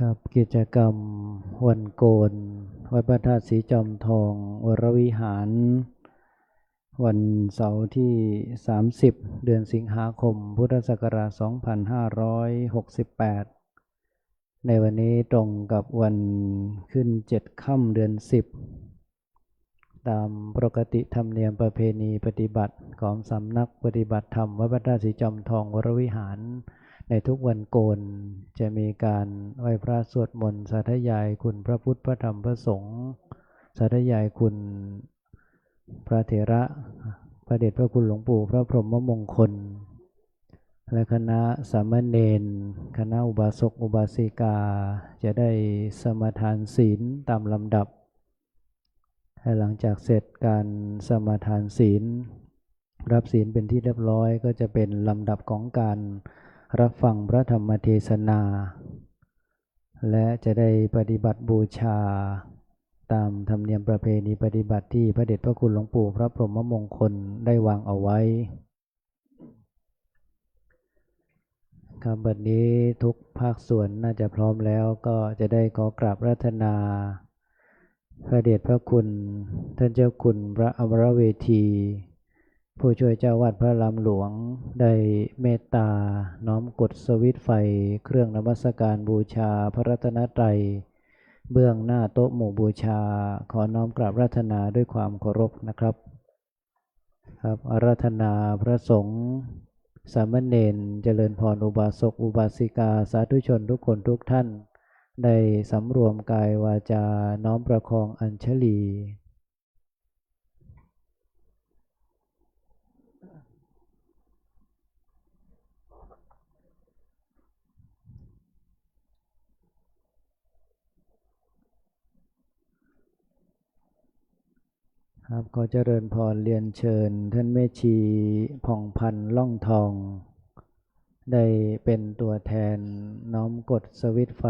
ครับกิจกรรมวันโกนวัดพระธาตุศรีจอมทองวรวิหารวันเสาร์ที่30เดือนสิงหาคมพุทธศักราช2568ในวันนี้ตรงกับวันขึ้น7ค่ำเดือน10ตามปกติธรรมเนียมประเพณีปฏิบัติของสำนักปฏิบัติธรรมวัดพระธาตุศรีจอมทองวรวิหารในทุกวันโกนจะมีการไหว้พระสวดมนต์สาธยายคุณพระพุทธพระธรรมพระสงฆ์สาธยายคุณพระเถระพระเดชพระคุณหลวงปู่พระพรหมมงคลและคณะสามเณรคณะอุบาสกอุบาสิกาจะได้สมาทานศีลตามลำดับหลังจากเสร็จการสมาทานศีลรับศีลเป็นที่เรียบร้อยก็จะเป็นลำดับของการรับฟังพระธรรมเทศนาและจะได้ปฏิบัติบูชาตามธรรมเนียมประเพณีปฏิบัติที่พระเดชพระคุณหลวงปู่พระพรหมมงคลได้วางเอาไว้ครับบัดนี้ทุกภาคส่วนน่าจะพร้อมแล้วก็จะได้ขอกราบรัตนาพระเดชพระคุณท่านเจ้าคุณพระอมรเวทีผู้ช่วยเจ้าวาดพระลำหลวงได้เมตตาน้อมกดสวิตช์ไฟเครื่องนมัสการบูชาพระรัตนตรัยเบื้องหน้าโต๊ะหมู่บูชาขอน้อมกราบรัตนาด้วยความเคารพนะครับครับอาราธนาพระสงฆ์สามเณรเจริญพรอุบาสกอุบาสิกาสาธุชนทุกคนทุกท่านได้สำรวมกายวาจาน้อมประคองอัญชลีครับขอเจริญพรเรียนเชิญท่านแม่ชีผ่องพันธ์ล่องทองได้เป็นตัวแทนน้อมกดสวิตช์ไฟ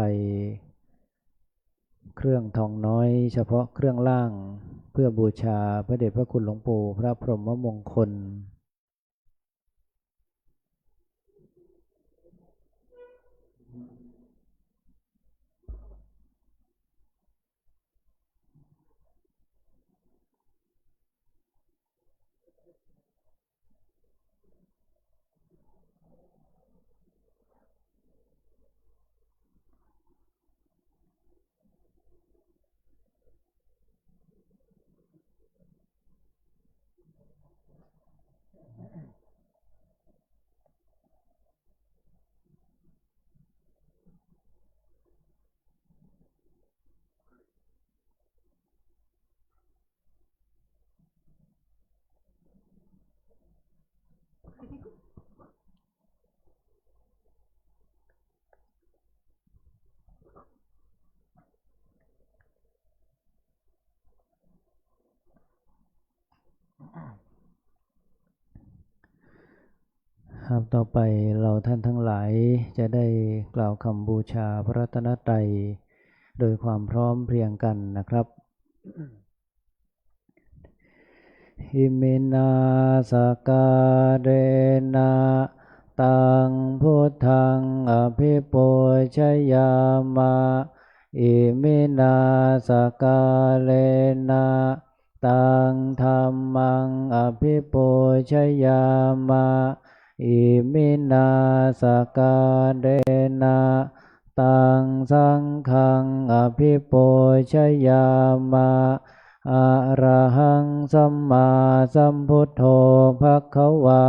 เครื่องทองน้อยเฉพาะเครื่องล่างเพื่อบูชาพระเดชพระคุณหลวงปู่พระพรหมมงคลครับต่อไปเราท่านทั้งหลายจะได้กล่าวคำบูชาพระรัตนตรัยโดยความพร้อมเพรียงกันนะครับอิมินาสการเรนะตังพุทธังอภิปูชยามะอิมินาสการเรนะตังธัมมังอภิปูชยามะอิมินาสการเรนะตังสังฆังอภิปูชยามะอะระหังสัมมาสัมพุทโธภควา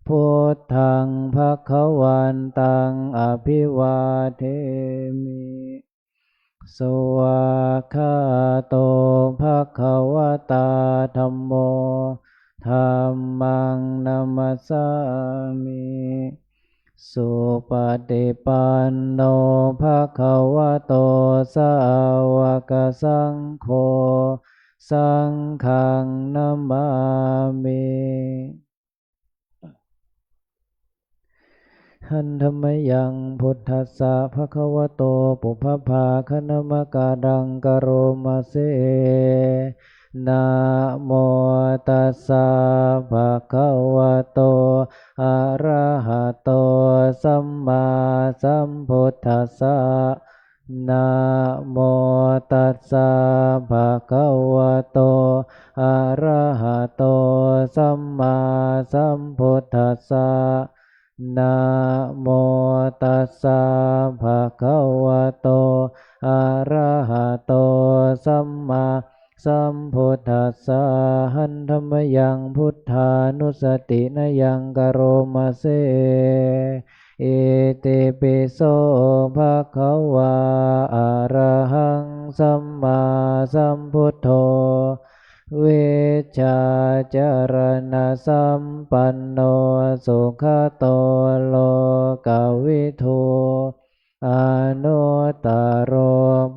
พุทธังภควันตังอภิวาเทมิสวากขาโตภควตาธัมโมธัมมังนัมมัสสามิสุปฏิปันโนภควโตสาวกสังโฆสังฆังนัมมามิหันธรรมยังพุทธัสสะภควโตปุพพาคณมกาดังกโรมาเสนะโมตัสสะภะคะวะโตอะระหะโตสัมมาสัมพุทธัสสะ นะโมตัสสะภะคะวะโตอะระหะโตสัมมาสัมพุทธัสสะนะโมตัสสะภะคะวะโตอะระหะโตสัมมาสัมพุทธัสสะหันธัมมยังพุทธานุสตินะยังกโรมาเซอิติปิโสภะคะวะอะระหังสัมมาสัมพุทโธเวชชาจารณะสัมปันโนสุขโตโลกวิทูอนุตตโร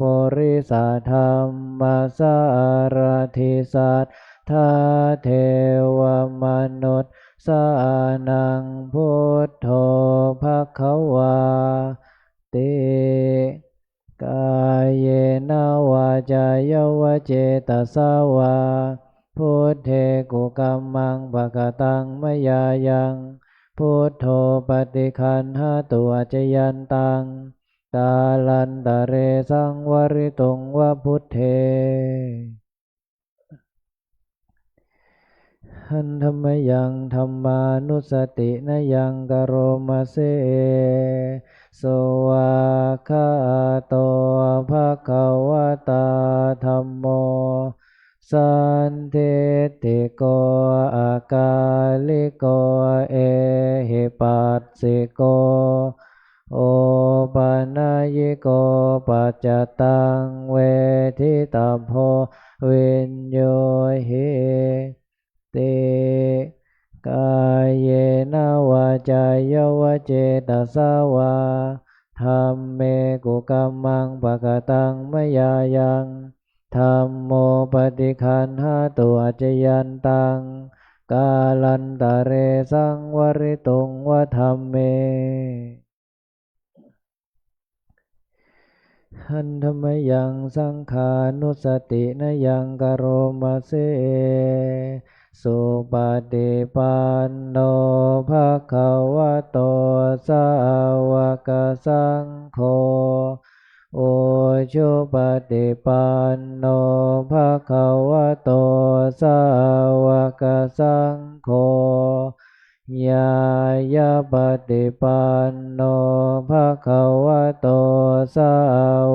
ปุริสธรรมสารถิสัทธาเทวมนุษย์สานังพุทโธภควาติกายเยนะวาจายวเจตสาวาพุทเทกุกัมมังภกตังมยายังพุทโธปฏิคันหาตัวจยันตังกาลันตะเรสังวริตุงวะพุทเทหันธรรมยังธรรมานุสตินะยังกโรมาเซสวากขาโตภะคะวะตาธัมโมสันทิติโกอากาลิโกเอหิปัสสิโกโอปานายิโกปัจจตังเวทิตาโพวินโยหิติกายเยนะวาจายวเจตสาวาธัมเมกุกัมมังภกตังมยายังธัมโมปฏิคันหาตัวจยันตังกาลันตะเรสังวริตุงวะธัมเมหันธรรมยังสังขานุสตินะยังกโรมาเซสุปฏิปันโนภะคะวะโตสาวกสังโฆโอชุปฏิปันโนภะคะวะโตสาวกสังโฆยายาปฏิปันโนภะคะวะโตสา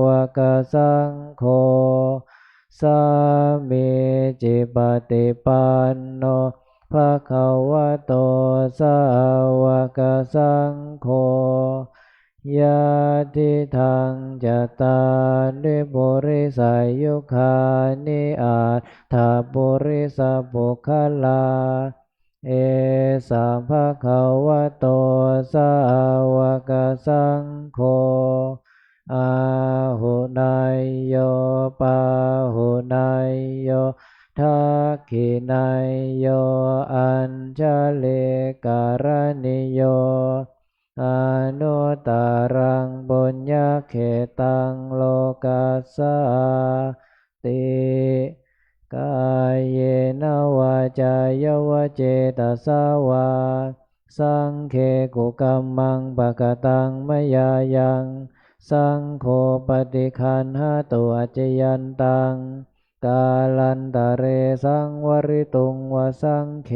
วกสังโฆสามีจิปฏิปันโนภะคะวะโตสาวกสังโฆยะทิทังจตาริปุริสายุคานิอาถาปุริสปุคลาเอสัมภะคะวะโตสาวกสังโฆอาหุนายโยปาหุนายโยทักขินายโยอัญชลิการณิโยอนุตตรังบุญญาเขตังโลกัสสาติกายเยนะวาจายวเจตสาวาสังเคกุกัมมังปะกตังมยายังสังโฆปฏิคันหาตัวจยันตังกาลันตะเรสังวริตุงวสังเค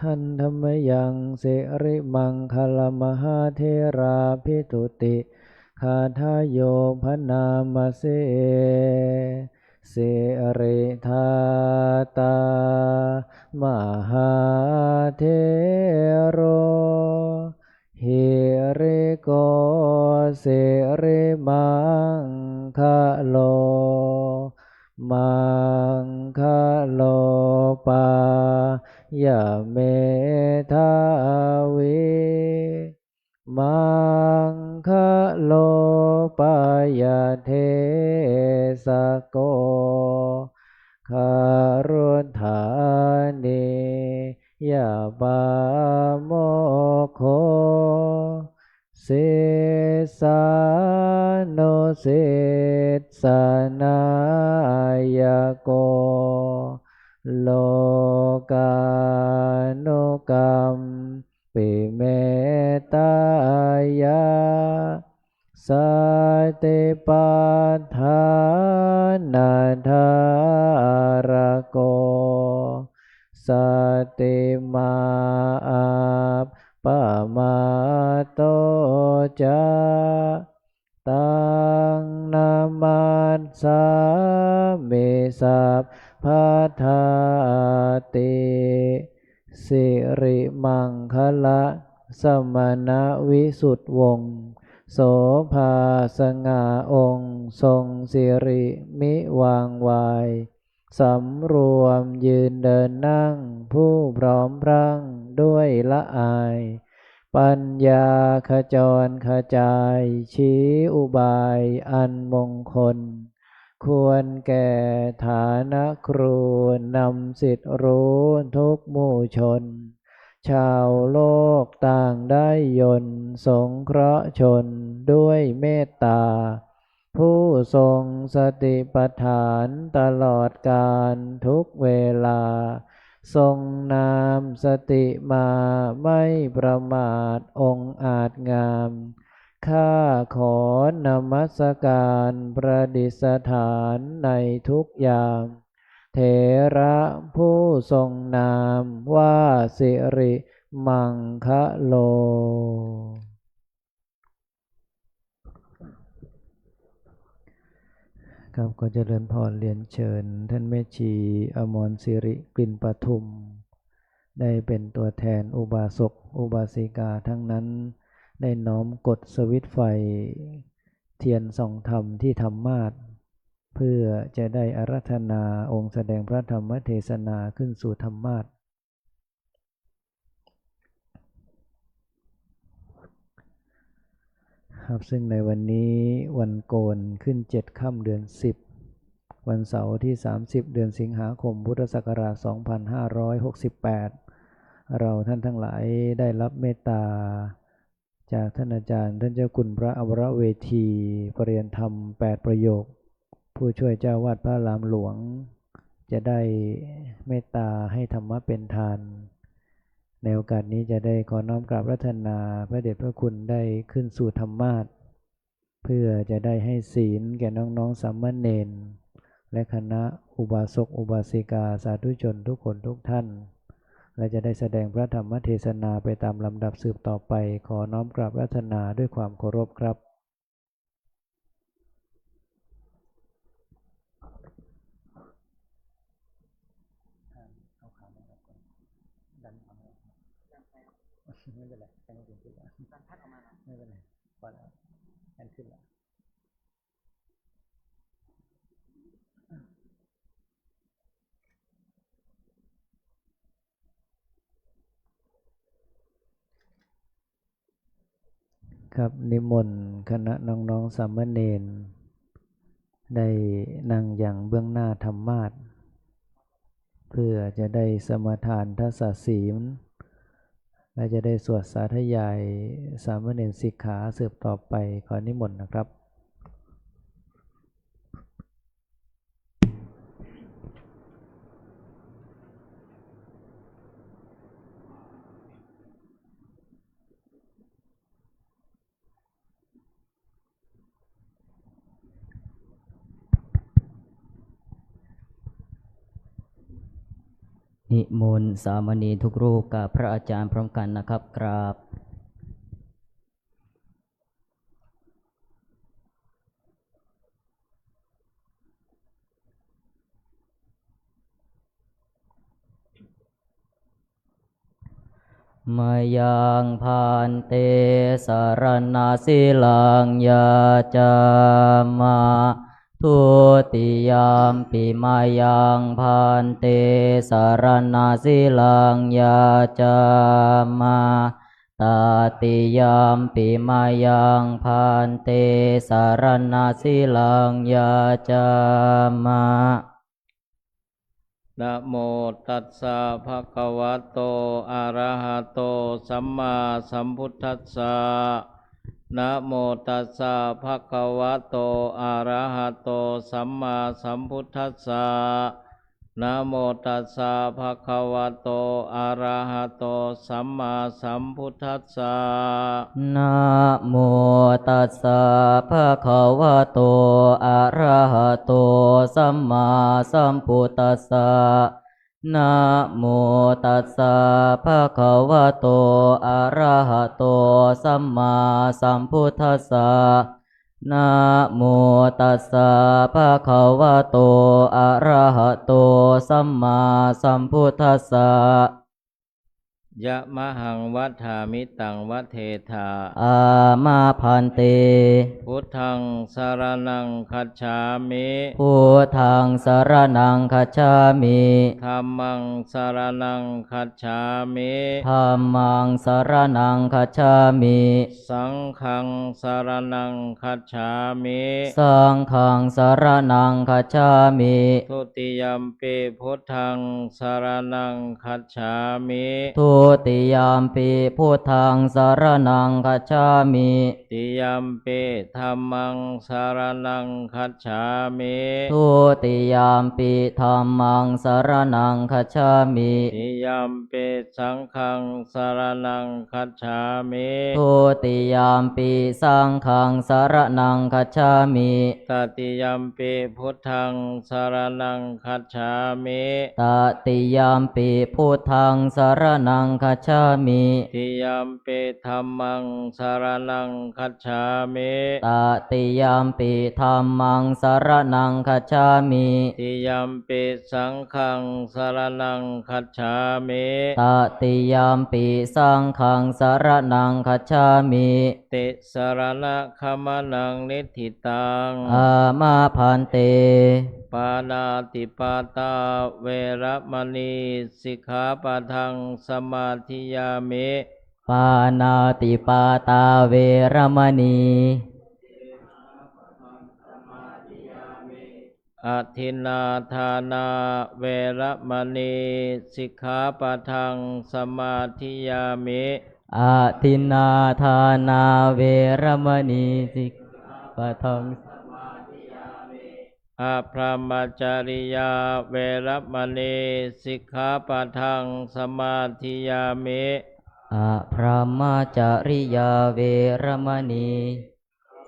หันธรรมยังสิริมังคลมหาเทราภิทุติคาทายโยพนามเสสิริธาตามหาเทโรหิริโกสิริมังคะโลมังคะโลปายะเมทาวิมังคะโลปายะเทสโกคารุธานิยาปาโมโคสิสานุสิสานายโกโลกานุกรรม ปิเมตายะสัตติปัฏฐานาทารโกสัตติมาปะมาโตจาตังนามัสสามิสัพพัทธาติสิริมังคละสมณวิสุทธวงศ์โสภาสง่าองค์ทรงสิริมิวางวายสำรวมยืนเดินนั่งผู้พร้อมพรั่งด้วยละอายปัญญาขจรขจายชี้อุบายอันมงคลควรแก่ฐานะครูนำสิทธิรู้ทุกหมู่ชนชาวโลกต่างได้ยนต์สงเคราะห์ชนด้วยเมตตาผู้ทรงสติปัฏฐานตลอดกาลทุกเวลาทรงนามสติมาไม่ประมาทองค์อาจงามข้าขอนมัสการประดิษฐานในทุกยามเถระผู้ทรงนามว่าสิริมังคะโลครับก็เจริญพรเรียนเชิญท่านแม่ชีอมรสิริกลิ่นปทุมได้เป็นตัวแทนอุบาสกอุบาสิกาทั้งนั้นได้น้อมกดสวิตช์ไฟเทียนส่องธรรมที่ธรรมาสน์เพื่อจะได้อาราธนาองค์แสดงพระธรรมเทศนาขึ้นสู่ธรรมาสน์ครับซึ่งในวันนี้วันโกนขึ้น7 ค่ำเดือน10วันเสาร์ที่30เดือนสิงหาคมพุทธศักราช2568เราท่านทั้งหลายได้รับเมตตาจากท่านอาจารย์ท่านเจ้าคุณพระอวรเวทีปริยนธรรม8ประโยคผู้ช่วยเจ้าวาดพระอารามหลวงจะได้เมตตาให้ธรรมะเป็นทานในโอกาสนี้จะได้ขอน้อมกราบรัตนาพระเดชพระคุณได้ขึ้นสู่ธรรมาสน์เพื่อจะได้ให้ศีลแก่น้องๆสามเณรและคณะอุบาสกอุบาสิกาสาธุชนทุกคนทุกท่านและจะได้แสดงพระธรรมเทศนาไปตามลำดับสืบต่อไปขอน้อมกราบรัตนาด้วยความเคารพครับไม่เป็นไรแค่นี้ขึ้นแล้วไม่เป็นไรพอแล้วแค่ขึ้นแล้วครับนิมนต์คณะน้องๆสามเณรได้นั่งอย่างเบื้องหน้าธรรมาสน์เพื่อจะได้สมาทานทัสสศีลและจะได้สวดสาธยายสามเณรสิกขาสืบต่อไปขอนิมนต์นะครับนิมนต์สามเณรทุกรูปกับพระอาจารย์พร้อมกันนะครับกราบมายังพันเตสารนาสิลังยาจามาทุติยามปิมายังพันเตสารนาสิลังยาจามาตาติยามปิมายังพันเตสารนาสิลังยาจามานะโมตัสสะภะคะวะโตอะระหะโตสัมมาสัมพุทธัสสะนะโมตัสสะภะคะวะโตอะระหะโตสัมมาสัมพุทธัสสะ นะโมตัสสะภะคะวะโตอะระหะโตสัมมาสัมพุทธัสสะนะโมตัสสะภะคะวะโตอะระหะโตสัมมาสัมพุทธัสสะนะโมตัสสะภะคะวะโตอะระหะโตสัมมาสัมพุทธัสสะนะโมตัสสะภะคะวะโตอะระหะโตสัมมาสัมพุทธัสสะยะมะหังวัฏฐามิตังวัฏเทธาอามาพันเตพุทธังสารนังคัจฉามิพุทธังสรณังคัจฉามิธัมมังสารนังคัจฉามิธัมมังสรณังคัจฉามิสังฆังสารนังคัจฉามิสังฆังสรณังคัจฉามิทุติยัมปิพุทธังสารนังคัจฉามิทุติยามปิพุทธังสรณังคัจฉามิติยัมปิธัมมังสารนังคัจฉามิทุติยามปิธัมมังสรณังคัจฉามิติยัมปิสังฆังสารนังคัจฉามิทุติยามปิสังฆังสรณังคัจฉามิตติยัมปิพุทธังสารนังคัจฉามิตติยามปิพุทธังสรณังคัจฉามิติยัมปิธัมมังสารนังคัจฉามิตติยามปิธัมมังสรณังคัจฉามิติยัมปิสังฆังสารนังคัจฉามิตติยามปิสังฆังสรณังคัจฉามิติสรณะคัมนังนิธิตังอามาพันเตปานาติปาตาเวระมณีสิกขาปะทังสมาธิยามิปานาติปาตาเวรมณีอทินนาทานาเวระมณีสิกขาปะทังสมาธิยามิอาทินนาทานาเวรมณีสิกขาปะทังอาพรหมจริยาเวระมณีสิกขาปะทังสมาธิยามิอาพรหมจริยาเวรมณี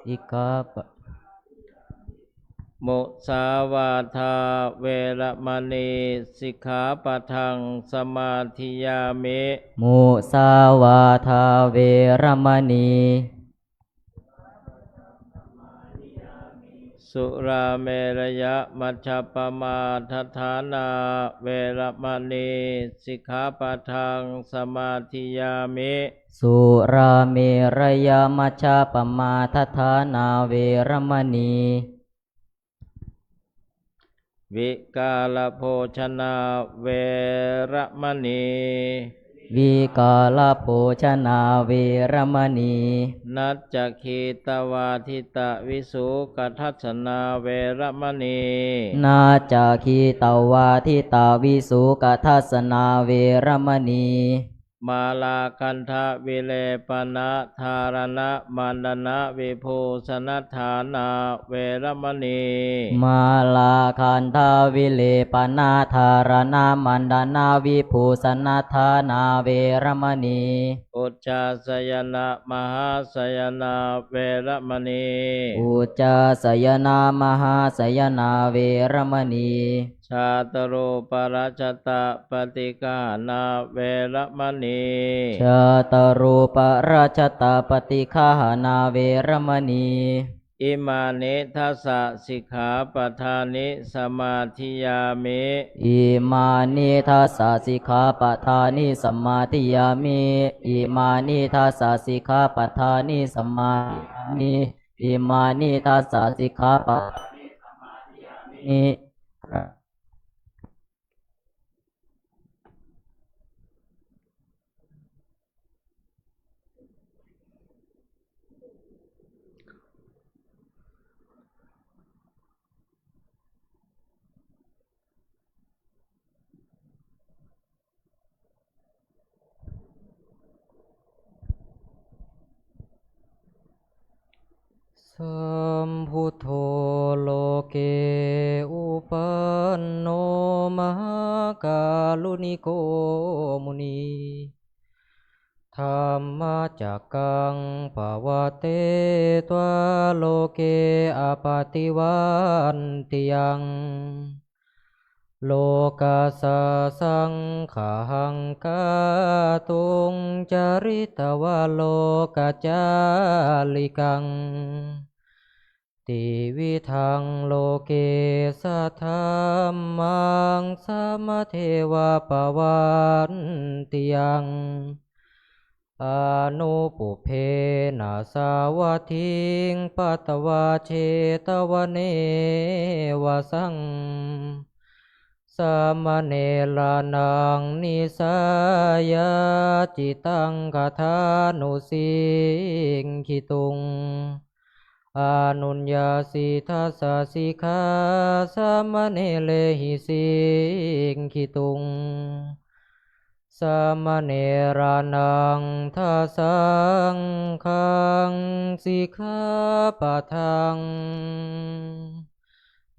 สิกขาปะมุสาวาทาเวระมณีสิกขาปะทังสมาธิยามิมุสาวาทาเวรมณีสุราเมรยะมัชฌปมาทฐานาเวระมณีสิกขาปะทังสมาธิยามิสุราเมรยมัชฌปมาทฐานาเวรมณีวิกาลโภชนาเวระมณีวิกาลโภชนาเวรมณีนัจจคีตวาทิตะวิสุกทัสสนาเวระมณีนาจาคีตวาทิตาวิสุกทัสสนาเวรมณีมาลาคันทะวิเลปนะธารณะมันดนะวิภูสนัฏฐานาเวรมณีมาลาคันทาวิเลปนาธารณามันดานาวิภูสนัฏฐานาเวรมณีอุจจาสยนะมหาสยนะเวรมณีอุจจาสยนามหาสยนาเวรมณีชาตรูปราชตะปฏิกานาเวรมณีชาตรูปราชตาปฏิฆาหนาเวรมณีอิมานิทัสสะสิกขาปทานิสมาธิยามิอิมานิทัสสะสิกขาปทานิสมาธิยามิอิมานิทัสสะสิกขาปทานิสมานิอิมานิทัสสะสิกขาปทานิสมาธิยามิสัมพุทโธโลเกอุปันโนมหา นิโกมุนีธรรมจักกังปวัตเตตวโลเกอปาติวันติยังโลกัสสะสังขาหังกาตุงจริตวโลกัจจาลิกังติวิทังโลเกสัทธัมมังสัมมเทวะปวันติยังอนุปุเพนะสาวัตถิงปัตตวาเชตวเนวสังสามเณรนังนิสายาจิตังคทานุสิงคิตุงอนุญญาสิทัสสะสิกขาสามเณเลหิสิงคิตุงสามเณรานังทัสสังขังสิกขาปะทัง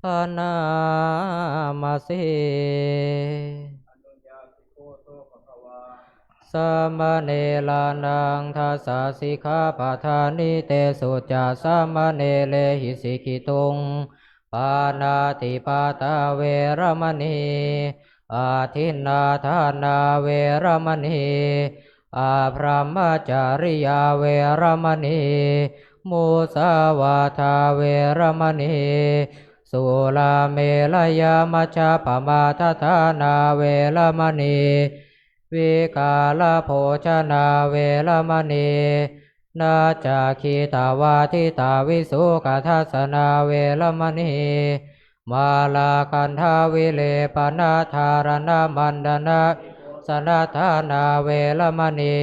ปานามาเสสามเณรานังทัสสะสิกขาปะทานิเตสุจจะสามเณเลหิสิกิตุงปานาติปาตาเวรมณีอาทินนาทานาเวรมณีอาพรหมจาริยาเวรมณีมุสาวาทาเวรมณีสุลาเมลยามัชฌปมาทฐานาเวรมณีวิกาลโภชนาเวรมณีนาจาคีตาวาทิตาวิสุขทัสนาเวรมณีมาลาคันทาวิเลปนาธารณมันดนะสนาธานาเวรมณี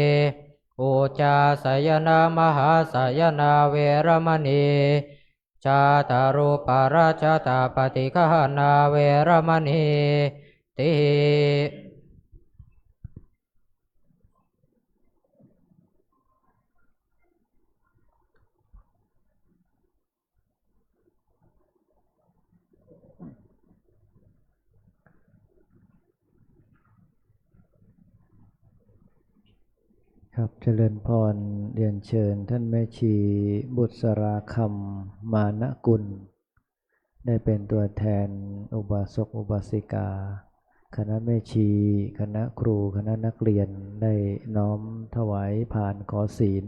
อุจาสยนามหาสยนาเวรมณีชาตารุปราชตาปฏิฆานาเวรมณีติครับเจริญพรเรียนเชิญท่านแม่ชีบุษราคำมานะกุลได้เป็นตัวแทนอุบาสกอุบาสิกาคณะแม่ชีคณะครูคณะนักเรียนได้น้อมถวายผ่านขอศีล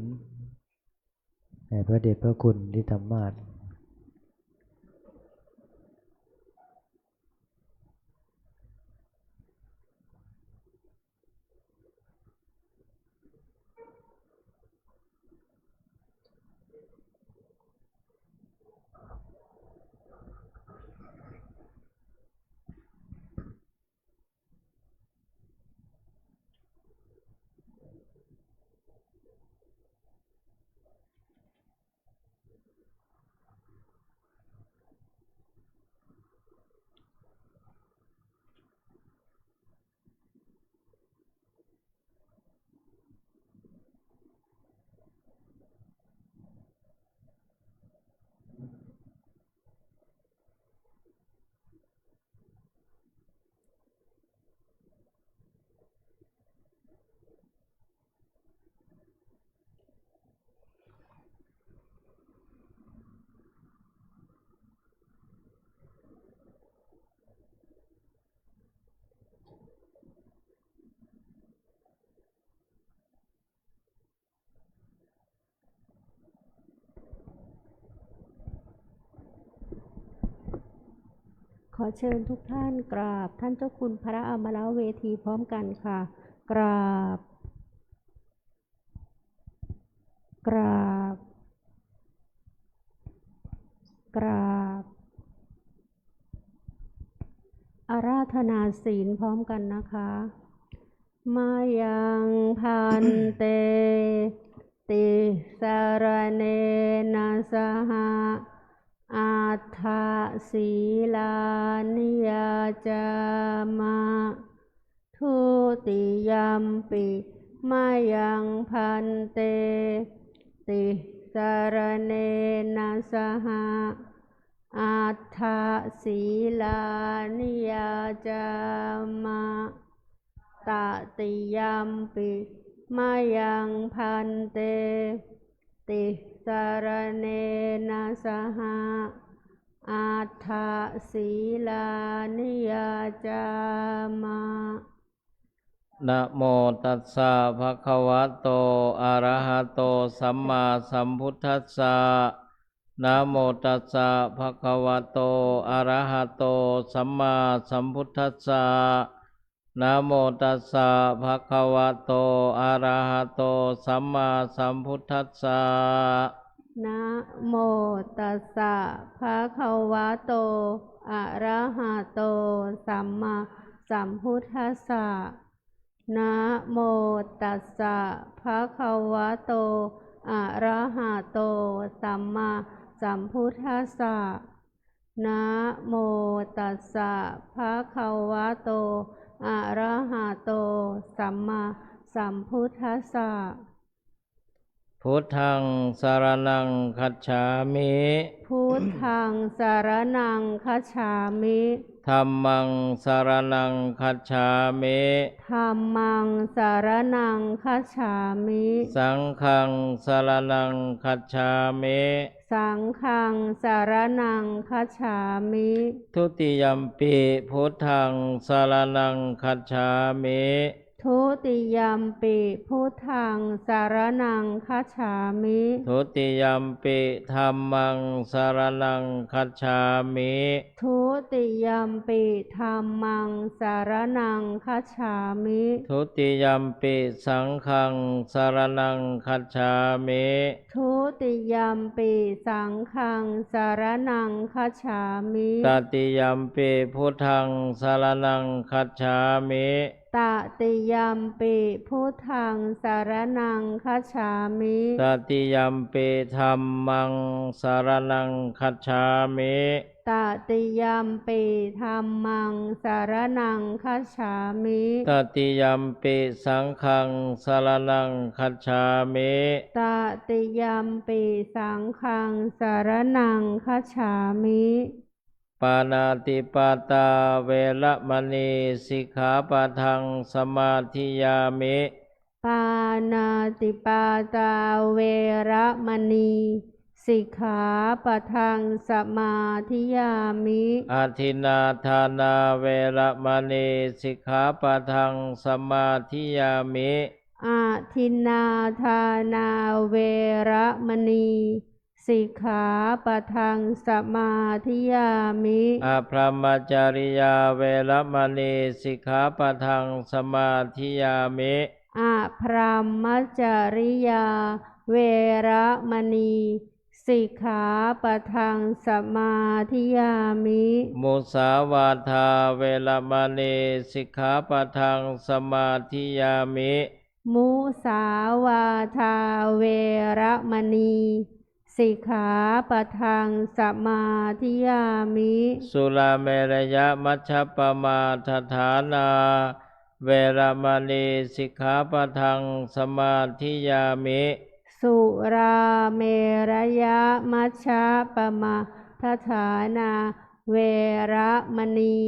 ในพระเดชพระคุณที่ธรรมาสน์ขอเชิญทุกท่านกราบท่านเจ้าคุณพระอมรเวทีพร้อมกันค่ะกราบกราบกราบอาราธนาศีลพร้อมกันนะคะมายังพันเตติสารเนนะสหะอัฏฐศีลานิยาจามะทุติยัมปิมายังพันเตติสารเนนะสหะอัฏฐศีลานิยาจามะ ตติยัมปิมายังพันเตติสารเนนะสหะอัฏฐศีลานิยาจามะนะโมตัสสะภะคะวะโตอะระหะโตสัมมาสัมพุทธัสสะนะโมตัสสะภะคะวะโตอะระหะโตสัมมาสัมพุทธัสสะนะโมตัสสะภะคะวะโตอะระหะโตสัมมาสัมพุทธัสสะนะโมตัสสะภะคะวะโตอะระหะโตสัมมาสัมพุทธัสสะนะโมตัสสะภะคะวะโตอะระหะโตสัมมาสัมพุทธัสสะนะโมตัสสะภะคะวะโตอะระหะโตสัมมาสัมพุทธัสสะพุทธังสรณังคัจฉามิพุทธังสารนังคัจฉามิธัมมังสรณังคัจฉามิธัมมังสารนังคัจฉามิสังฆังสรณังคัจฉามิสังฆังสารนังคัจฉามิทุติยัมปิพุทธังสรณังคัจฉามิทุติยัมปิพุทธังสารนังคัจฉามิทุติยัมปิธัมมังสรณังคัจฉามิทุติยัมปิธัมมังสารนังคัจฉามิทุติยัมปิสังฆังสรณังคัจฉามิทุติยัมปิสังฆังสารนังคัจฉามิตติยัมปิพุทธังสรณังคัจฉามิตติยัมปิพุทธังสารนังคัจฉามิตติยัมปิธัมมังสรณังคัจฉามิตติยัมปิธัมมังสารนังคัจฉามิตติยัมปิสังฆังสรณังคัจฉามิตติยัมปิสังฆังสารนังคัจฉามิปานาติปาตาเวระมณีสิกขาปะทังสมาธิยามิปานาติปาตาเวระมณีสิกขาปะทังสมาธิยามิอาทินนาทานาเวระมณีสิกขาปะทังสมาธิยามิอาทินนาทานาเวระมณีสิกขาปะทังสมาธิยามิอภรหมจาริยาเวระมณีสิกขาปะทังสมาธิยามิอภรหมจาริยาเวระมณีสิกขาปะทังสมาธิยามิมุสาวาทาเวระมณีสิกขาปะทังสมาธิยามิมุสาวาทาเวระมณีสิกขาปะทังสมาธิยามิสุราเมรยมัชฌัปปมาทฐานาเวระมณีสิกขาปะทังสมาธิยามิสุราเมรยมัชฌัปปมาทฐานาเวระมณี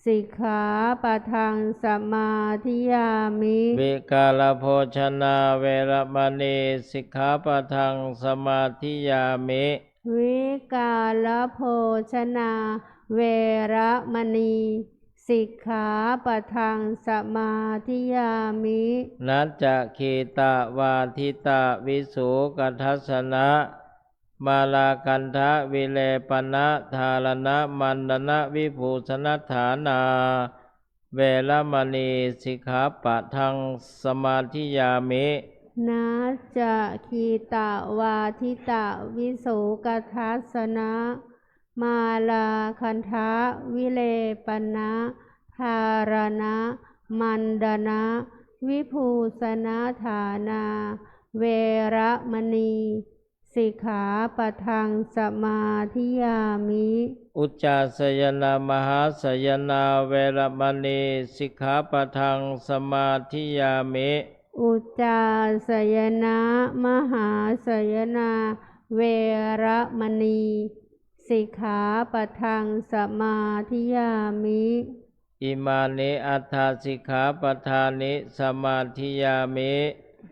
สิกขาปะทังสมาธิยามิวิกาลโภชนาเวระมณีสิกขาปะทังสมาธิยามิวิกาลโภชนาเวระมณีสิกขาปะทังสมาธิยามินัจจคีตวาทิตาวิสุกัทธัสสนะมาลากันทะวิเลปนะธารณะมันดนะวิภูสนัฏฐานาเวระมณีสิกขาปะทังสมาธิยามินัจจคีตวาทิตาวิสุกัทธัสสนะมาลาคันทะวิเลปนะธารณะมันดนะวิภูสนัฏฐานาเวระมณีสิกขาปะทังสมาธิยามิอุจจาสยนามหาสยนาเวระมณีสิกขาปะทังสมาธิยามิอุจจาสยนะมหาสยนาเวระมณีสิกขาปะทังสมาธิยามิ อิมานิอัตถสิกขาปทานิสมาธิยามิ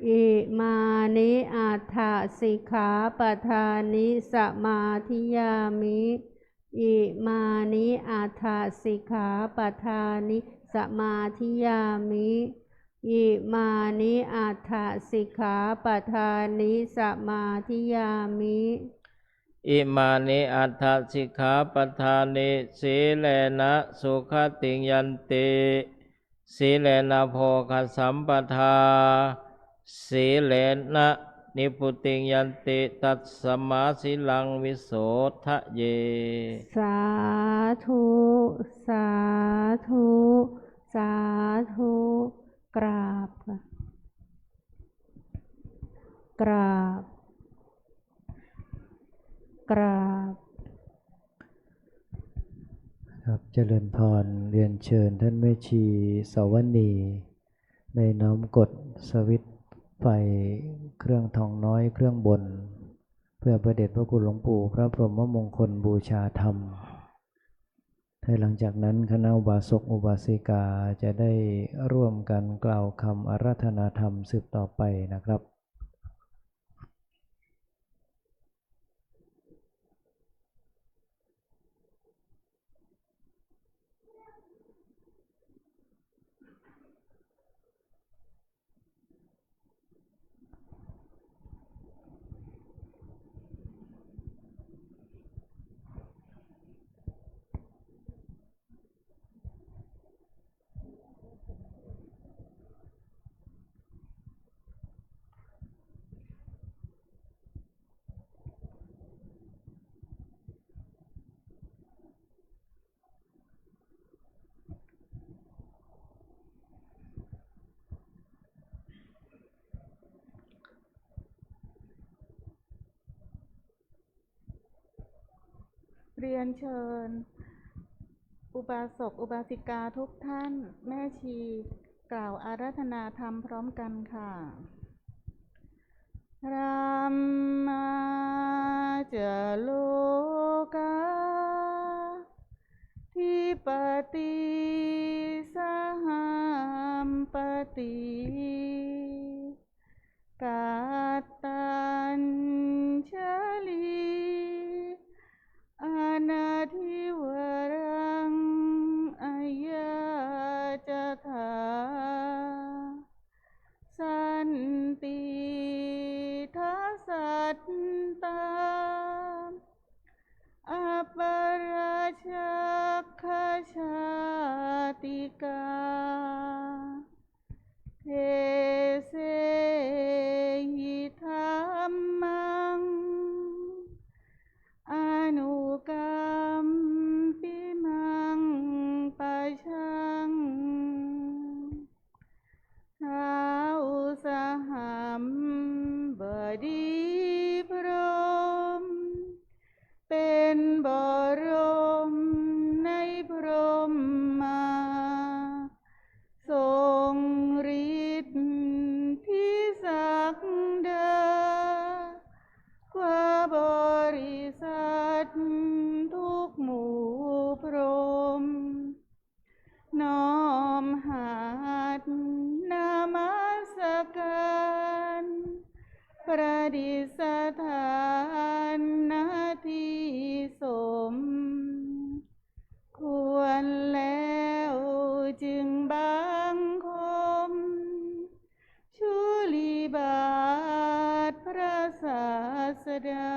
อิมานิอัฏฐสิกขาปทานิสมาธิยามิอิมานิอัฏฐสิกขาปทานิสมาธิยามิอิมานิอัฏฐสิกขาปทานิสมาธิยามิอิมานิอัตถสิกขาปทานิสีเลนะสุขติยันติสีเลนะโภคสัมปทาสีเลนะนิพุติยันติตัสสมาสิลังวิโสทะเยสาธุสาธุสาธุกราบค่ะกราบกราบครับเจริญพรเรียนเชิญท่านแม่ชีสวนีในน้อมกดสวิตช์ไฟเครื่องทองน้อยเครื่องบนเพื่อประเดชพระคุณหลวงปู่พระพรหมมงคลบูชาธรรมให้หลังจากนั้นคณะอุบาสกอุบาสิกาจะได้ร่วมกันกล่าวคำอาราธนาธรรมสืบต่อไปนะครับเรียนเชิญอุบาสกอุบาสิกาทุกท่านแม่ชีกล่าวอาราธนาธรรมพร้อมกันค่ะรัมมาจโลกาทิปติสหัมปติกาตัญชลีอนาทิวรังอายาจถาสันติทัสสัตตาอัปราชักขชาติกาเทเสหิธัมมังอนุกัมปิมังปัจฉังท้าวสหัมบดีพรหมเป็นบรมในพรหมาทรงฤทธิ์ที่ศักดากว่าบริษัททุกหมู่พรหมน้อมหัดนามัสการประดิษฐานณที่สมควรแล้วจึงบังคมชุลีบาทพระศาสดา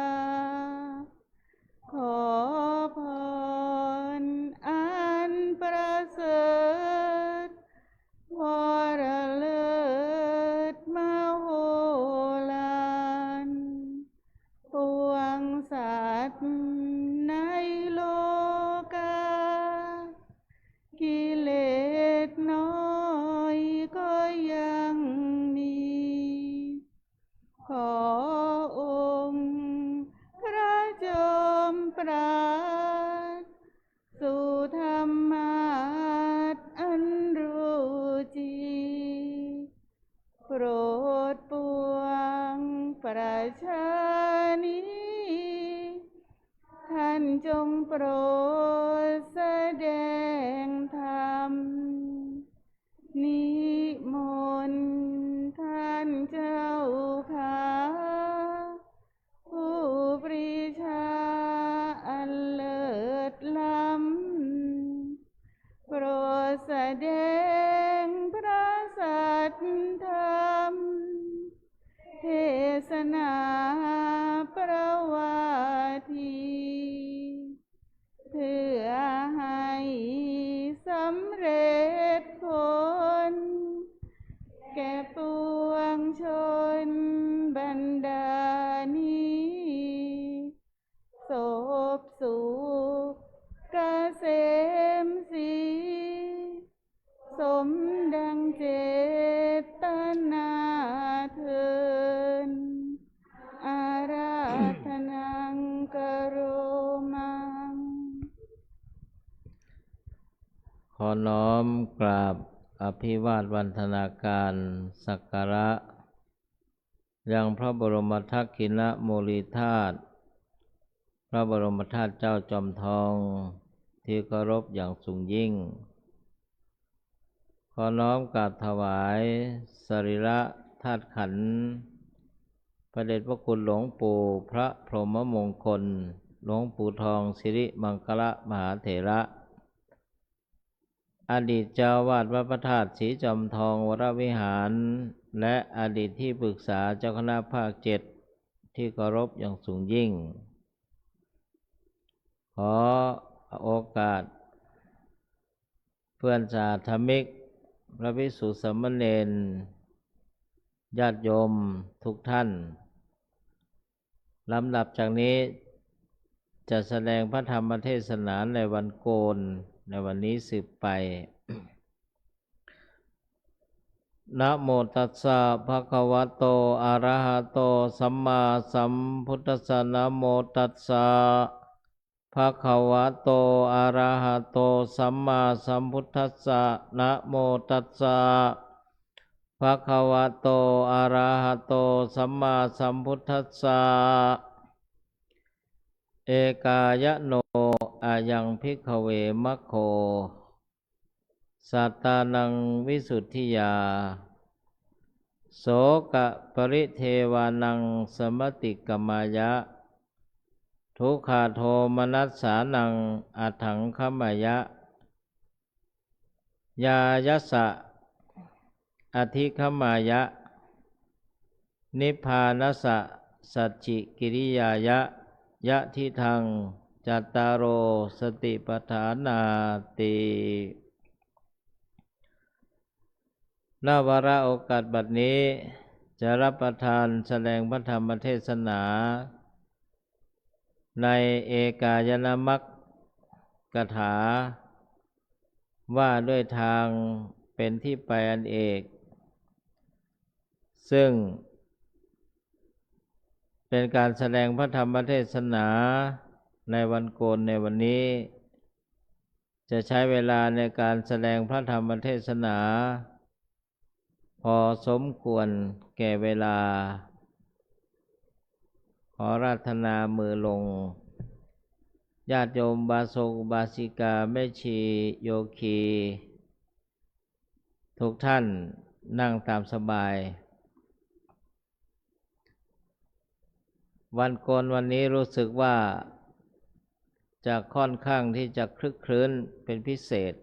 ขอพรอันประเสริฐวรเลิศมโหฬารปวงสัตว์ในโลกากิเลสน้อยก็ยังมีขอองค์พ านจงโปรดแสดงธรรมนิมนต์ท่านเจ้าค่ะผู้ปรีชาอันเลิศล้ำโปรดแสดงพระสัทธรรมเทศนาประวาทีเพื่อให้สำเร็จผลแก่ปวงชนบรรดานี้ศพสุขเกษมศรีสมดังเจตนาเทินอาราธนังกโรมัง ขอน้อมกราบอภิวาทวันธนาการสักการะยังพระบรมทักขิณโมลีธาตุพระบรมธาตุเจ้าจอมทองที่เคารพอย่างสูงยิ่งขอน้อมกราบถวายสรีระธาตุขันธ์พระเดชพระคุณหลวงปู่พระพรหมมงคลหลวงปู่ทองสิริมังคละมหาเถระอดีตเจ้าวาดวัดพระธาตุศรีจอมทองวรวิหารและอดีตที่ปรึกษาเจ้าคณะภาค7ที่เคารพอย่างสูงยิ่งขอโอกาสเพื่อนสาธมิกพระภิกษุสามเณรญาติโยมทุกท่านลำดับจากนี้จะแสดงพระธรรมเทศนาในวันโกนในวันนี้สืบไปนะโมตัสสะภะคะวะโตอะระหะโตสัมมาสัมพุทธัสสะนะโมตัสสะภะคะวะโตอะระหะโตสัมมาสัมพุทธัสสะนะโมตัสสะภะคะวะโตอะระหะโตสัมมาสัมพุทธัสสะเอกายโนอายังภิกขเวมัคโคสัตตานังวิสุทธิยาโสกะปริเทวานังสมติกัมมายะทุกขาโทมนัสสานังอัฏฐังคัมมายะยายัสสะอธิคัมมายะนิพพานัสสะสัจจิกิริยายะยะทิทังจัตตารโอสติปัฏฐานาติณวาระโอกาสบัดนี้จะรับประทานแสดงพระธรรมเทศนาในเอกายนมัคคถาว่าด้วยทางเป็นที่ไปอันเอกซึ่งเป็นการแสดงพระธรรมเทศนาในวันโกนในวันนี้จะใช้เวลาในการแสดงพระธรรมเทศนาพอสมควรแก่เวลาขอราธนามือลงญาติโยมบาศกบาสิกาแม่ชีโยคีทุกท่านนั่งตามสบายวันโกนวันนี้รู้สึกว่าจะค่อนข้างที่จะคลึกครื้นเป็นพิเศษ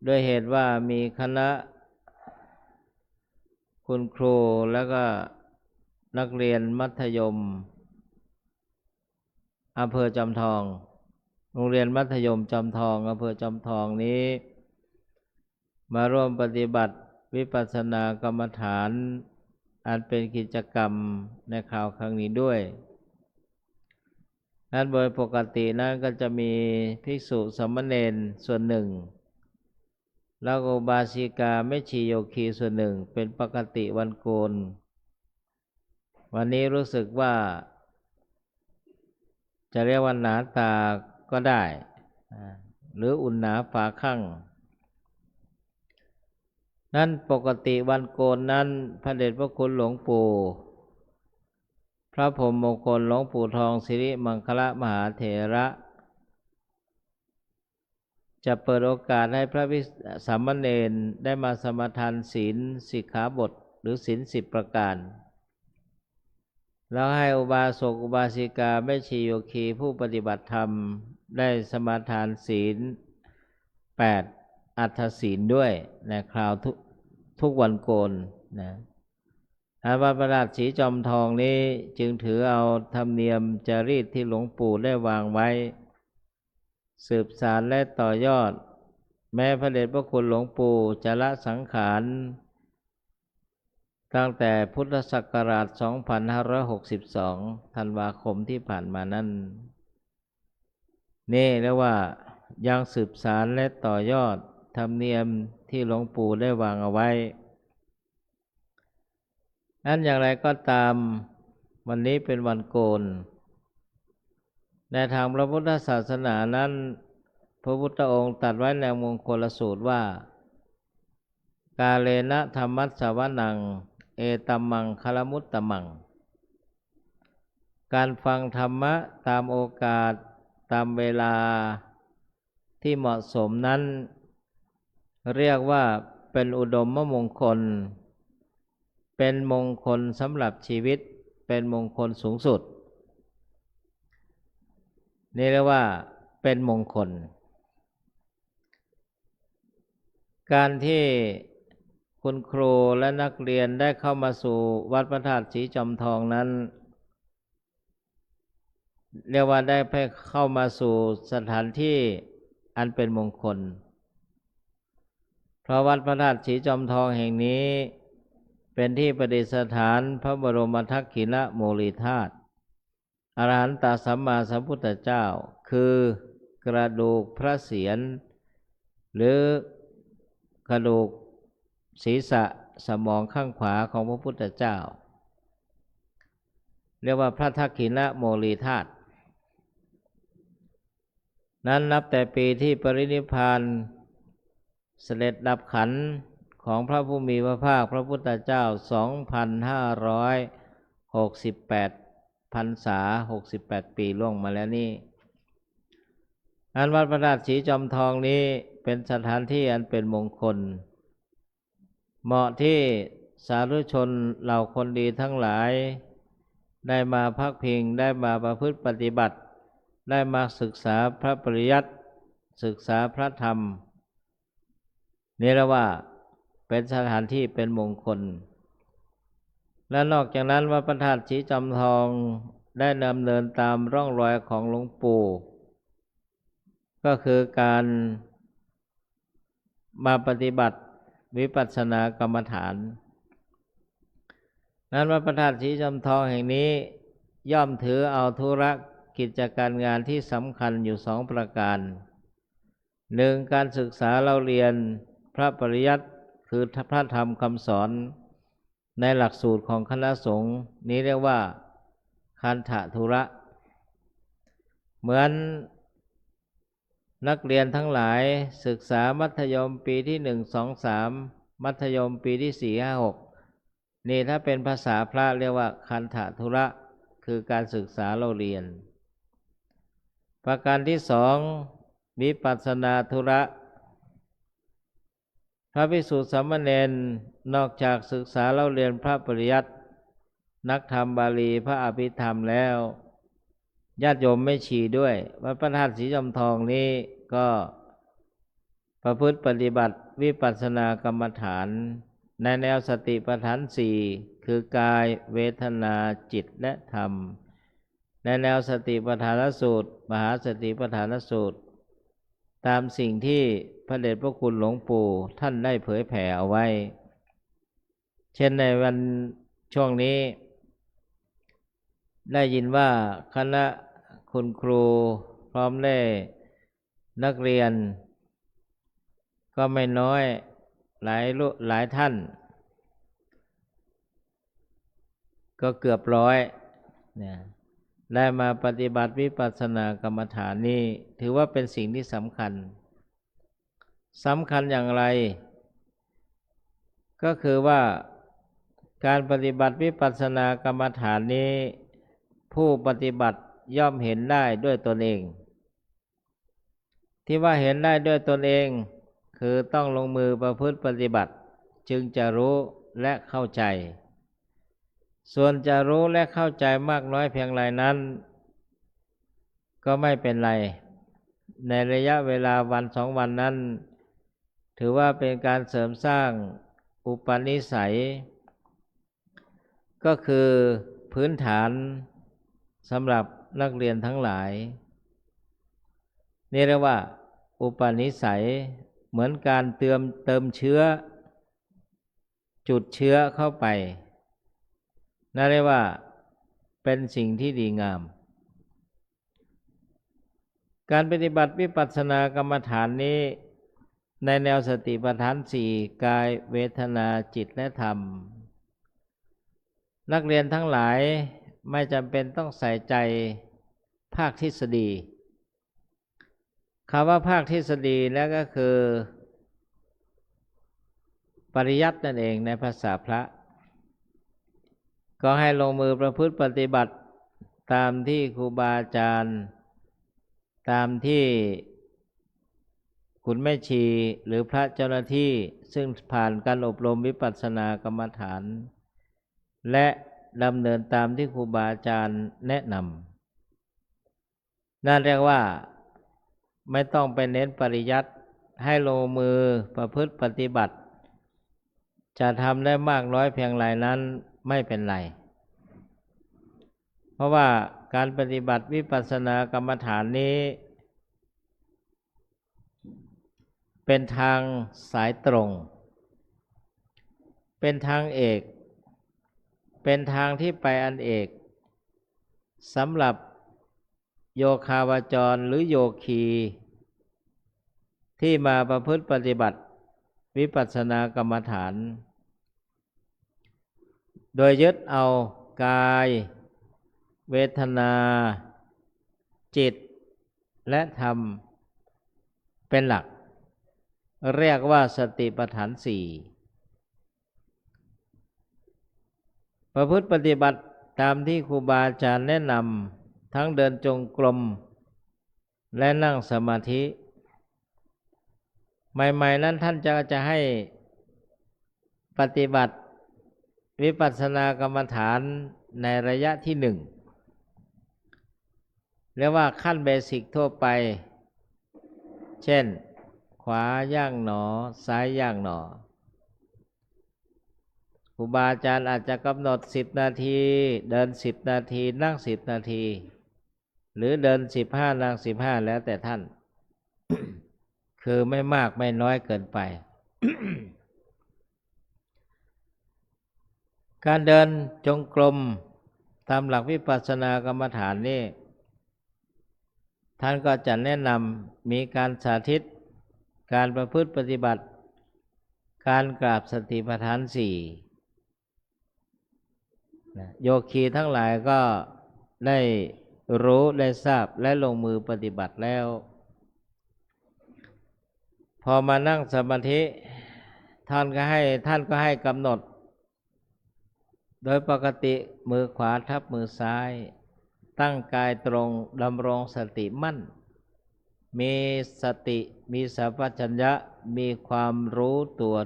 ด้วยเหตุว่ามีคณะคุณครูแล้วก็นักเรียนมัธยมอำเภอจอมทองโรงเรียนมัธยมจอมทองอำเภอจอมทองนี้มาร่วมปฏิบัติวิปัสสนากรรมฐานอันเป็นกิจกรรมในคราวครั้งนี้ด้วยนั้นโดยปกตินั้นก็จะมีภิกษุสามเณรส่วนหนึ่งแล้วก็บาสิกาแม่ชีโยคีส่วนหนึ่งเป็นปกติวันโกนวันนี้รู้สึกว่าจะเรียกว่าหนาตาก็ได้หรืออุ่นหนาฝาข้างนั้นปกติวันโกนนั้นพระเดชพระคุณหลวงปู่พิ ระพรหมมงคลหลวงปู่ทองสิริมังคลมหาเถระจะเปิดโอกาสให้พระสามเณรได้มาสมาทานศีลสิกขาบทหรือศีล10 ประการแล้วให้อุบาสกอุบาสิกาแม่ชีโยคีผู้ปฏิบัติธรรมได้สมาทานศีล8 อัฏฐศีลด้วยในคราวทุกวันโกนนะวัดพระธาตุสีจอมทองนี้จึงถือเอาธรรมเนียมจารีตที่หลวงปู่ได้วางไว้สืบสานและต่อยอดแม้พระเดชพระคุณหลวงปู่จะละสังขารตั้งแต่พุทธศักราช 2562 ธันวาคมที่ผ่านมานั้นนี่เรียกว่ายังสืบสานและต่อยอดธรรมเนียมที่หลวงปู่ได้วางเอาไว้นั้นอย่างไรก็ตามวันนี้เป็นวันโกนในทางพระพุทธศาสนานั้นพระพุทธองค์ตรัสไว้ในมงคลสูตรว่ากาเลนะธรรมัสสวนังเอตัมมังคลมุตตมังการฟังธรรมะตามโอกาสตามเวลาที่เหมาะสมนั้นเรียกว่าเป็นอุดมมงคลเป็นมงคลสำหรับชีวิตเป็นมงคลสูงสุดนี่เรียกว่าเป็นมงคลการที่คุณครูและนักเรียนได้เข้ามาสู่วัดพระธาตุสีจอมทองนั้นเรียกว่าได้เข้ามาสู่สถานที่อันเป็นมงคลเพราะวัดพระธาตุสีจอมทองแห่งนี้เป็นที่ประดิษฐานพระบรมทักขิณโมลีธาตุอรหันตสัมมาสัมพุทธเจ้าคือกระดูกพระเศียรหรือกระดูกศีรษะสมองข้างขวาของพระพุทธเจ้าเรียกว่าพระทักขิณโมลีธาตุนั้นนับแต่ปีที่ปรินิพพานเสด็จดับขันธ์ของพระผู้มีพระภาคพระพุทธเจ้า 2,568 พรรษา68 ปีล่วงมาแล้วนี่อันวัดพระธาตุสีจอมทองนี้เป็นสถานที่อันเป็นมงคลเหมาะที่สาธุชนเหล่าคนดีทั้งหลายได้มาพักพิงได้มาประพฤติปฏิบัติได้มาศึกษาพระปริยัติศึกษาพระธรรมนี่เรียกว่าเป็นสถานที่เป็นมงคลและนอกจากนั้นวัดพระธาตุสีจอมทองได้ดำเนินตามร่องรอยของหลวงปู่ก็คือการมาปฏิบัติวิปัสสนากรรมฐานนั้นวัดพระธาตุสีจอมทองแห่งนี้ย่อมถือเอาธุระกิจการงานที่สำคัญอยู่2 ประการ1การศึกษาเล่าเรียนพระปริยัติคือพระธรรมคำสอนในหลักสูตรของคณะสงฆ์นี้เรียกว่าคันธธุระเหมือนนักเรียนทั้งหลายศึกษามัธยมปีที่1 2 3มัธยมปีที่4 5 6นี่ถ้าเป็นภาษาพระเรียกว่าคันธธุระคือการศึกษาเล่าเรียนประการที่2วิปัสสนาธุระพระภิกษุสามเณรนอกจากศึกษาเล่าเรียนพระปริยัตินักธรรมบาลีพระอภิธรรมแล้วญาติโยมไม่ชีด้วยวัดพระธาตุสีจอมทองนี้ก็ประพฤติปฏิบัติวิปัสสนากรรมฐานในแนวสติปัฏฐาน4คือกายเวทนาจิตและธรรมในแนวสติปัฏฐานสูตรมหาสติปัฏฐานสูตรตามสิ่งที่พระเดชพระคุณหลวงปู่ท่านได้เผยแผ่เอาไว้เช่นในวันช่วงนี้ได้ยินว่าคณะคุณครูพร้อมได้นักเรียนก็ไม่น้อยหลายท่านก็เกือบ100เนี่ยได้มาปฏิบัติวิปัสสนากรรมฐานนี้ถือว่าเป็นสิ่งที่สำคัญอย่างไรก็คือว่าการปฏิบัติวิปัสสนากรรมฐานนี้ ผู้ปฏิบัติย่อมเห็นได้ด้วยตนเอง ที่ว่าเห็นได้ด้วยตนเองคือต้องลงมือประพฤติปฏิบัติจึงจะรู้และเข้าใจส่วนจะรู้และเข้าใจมากน้อยเพียงไรนั้นก็ไม่เป็นไรในระยะเวลาวันสองวันนั้นถือว่าเป็นการเสริมสร้างอุปนิสัยก็คือพื้นฐานสำหรับนักเรียนทั้งหลายนี่เรียกว่าอุปนิสัยเหมือนการเติมเชื้อจุดเชื้อเข้าไปนั่นเรียกว่าเป็นสิ่งที่ดีงามการปฏิบัติวิปัสสนากรรมฐานนี้ในแนวสติปัฏฐานสี่กายเวทนาจิตและธรรมนักเรียนทั้งหลายไม่จำเป็นต้องใส่ใจภาคทฤษฎีคำว่าภาคทฤษฎีแล้วก็คือปริยัตินั่นเองในภาษาพระก็ให้ลงมือประพฤติปฏิบัติตามที่ครูบาอาจารย์ตามที่คุณแม่ชีหรือพระเจ้าหน้าที่ซึ่งผ่านการอบรมวิปัสสนากรรมฐานและดำเนินตามที่ครูบาอาจารย์แนะนำนั่นเรียกว่าไม่ต้องไปเน้นปริยัติให้ลงมือประพฤติปฏิบัติจะทำได้มากน้อยเพียงไรนั้นไม่เป็นไรเพราะว่าการปฏิบัติวิปัสสนากรรมฐานนี้เป็นทางสายตรงเป็นทางเอกเป็นทางที่ไปอันเอกสำหรับโยคาวจรหรือโยคีที่มาประพฤติปฏิบัติวิปัสสนากรรมฐานโดยยึดเอากายเวทนาจิตและธรรมเป็นหลักเรียกว่าสติปัฏฐานสี่ประพฤติปฏิบัติตามที่ครูบาอาจารย์แนะนำทั้งเดินจงกรมและนั่งสมาธิใหม่ๆนั้นท่านจะให้ปฏิบัติวิปัสสนากรรมฐานในระยะที่หนึ่งเรียกว่าขั้นเบสิกทั่วไปเช่นขวาย่างหนอซ้ายย่างหนอครูบาอาจารย์อาจจะกำหนด10 นาทีเดิน10 นาทีนั่ง10 นาทีหรือเดิน15นั่ง15แล้วแต่ท่าน คือไม่มากไม่น้อยเกินไป การเดินจงกรมตามหลักวิปัสสนากรรมฐานนี่ท่านก็จะแนะนำมีการสาธิตการประพฤติปฏิบัติการกราบสติปัฏฐานสี่โยคีทั้งหลายก็ได้รู้ได้ทราบและลงมือปฏิบัติแล้วพอมานั่งสมาธิท่านก็ให้กำหนดโดยปกติมือขวาทับมือซ้ายตั้งกายตรงดำรงสติมั่นมีสติมีสัมปชัญญะมีความรู้ตัว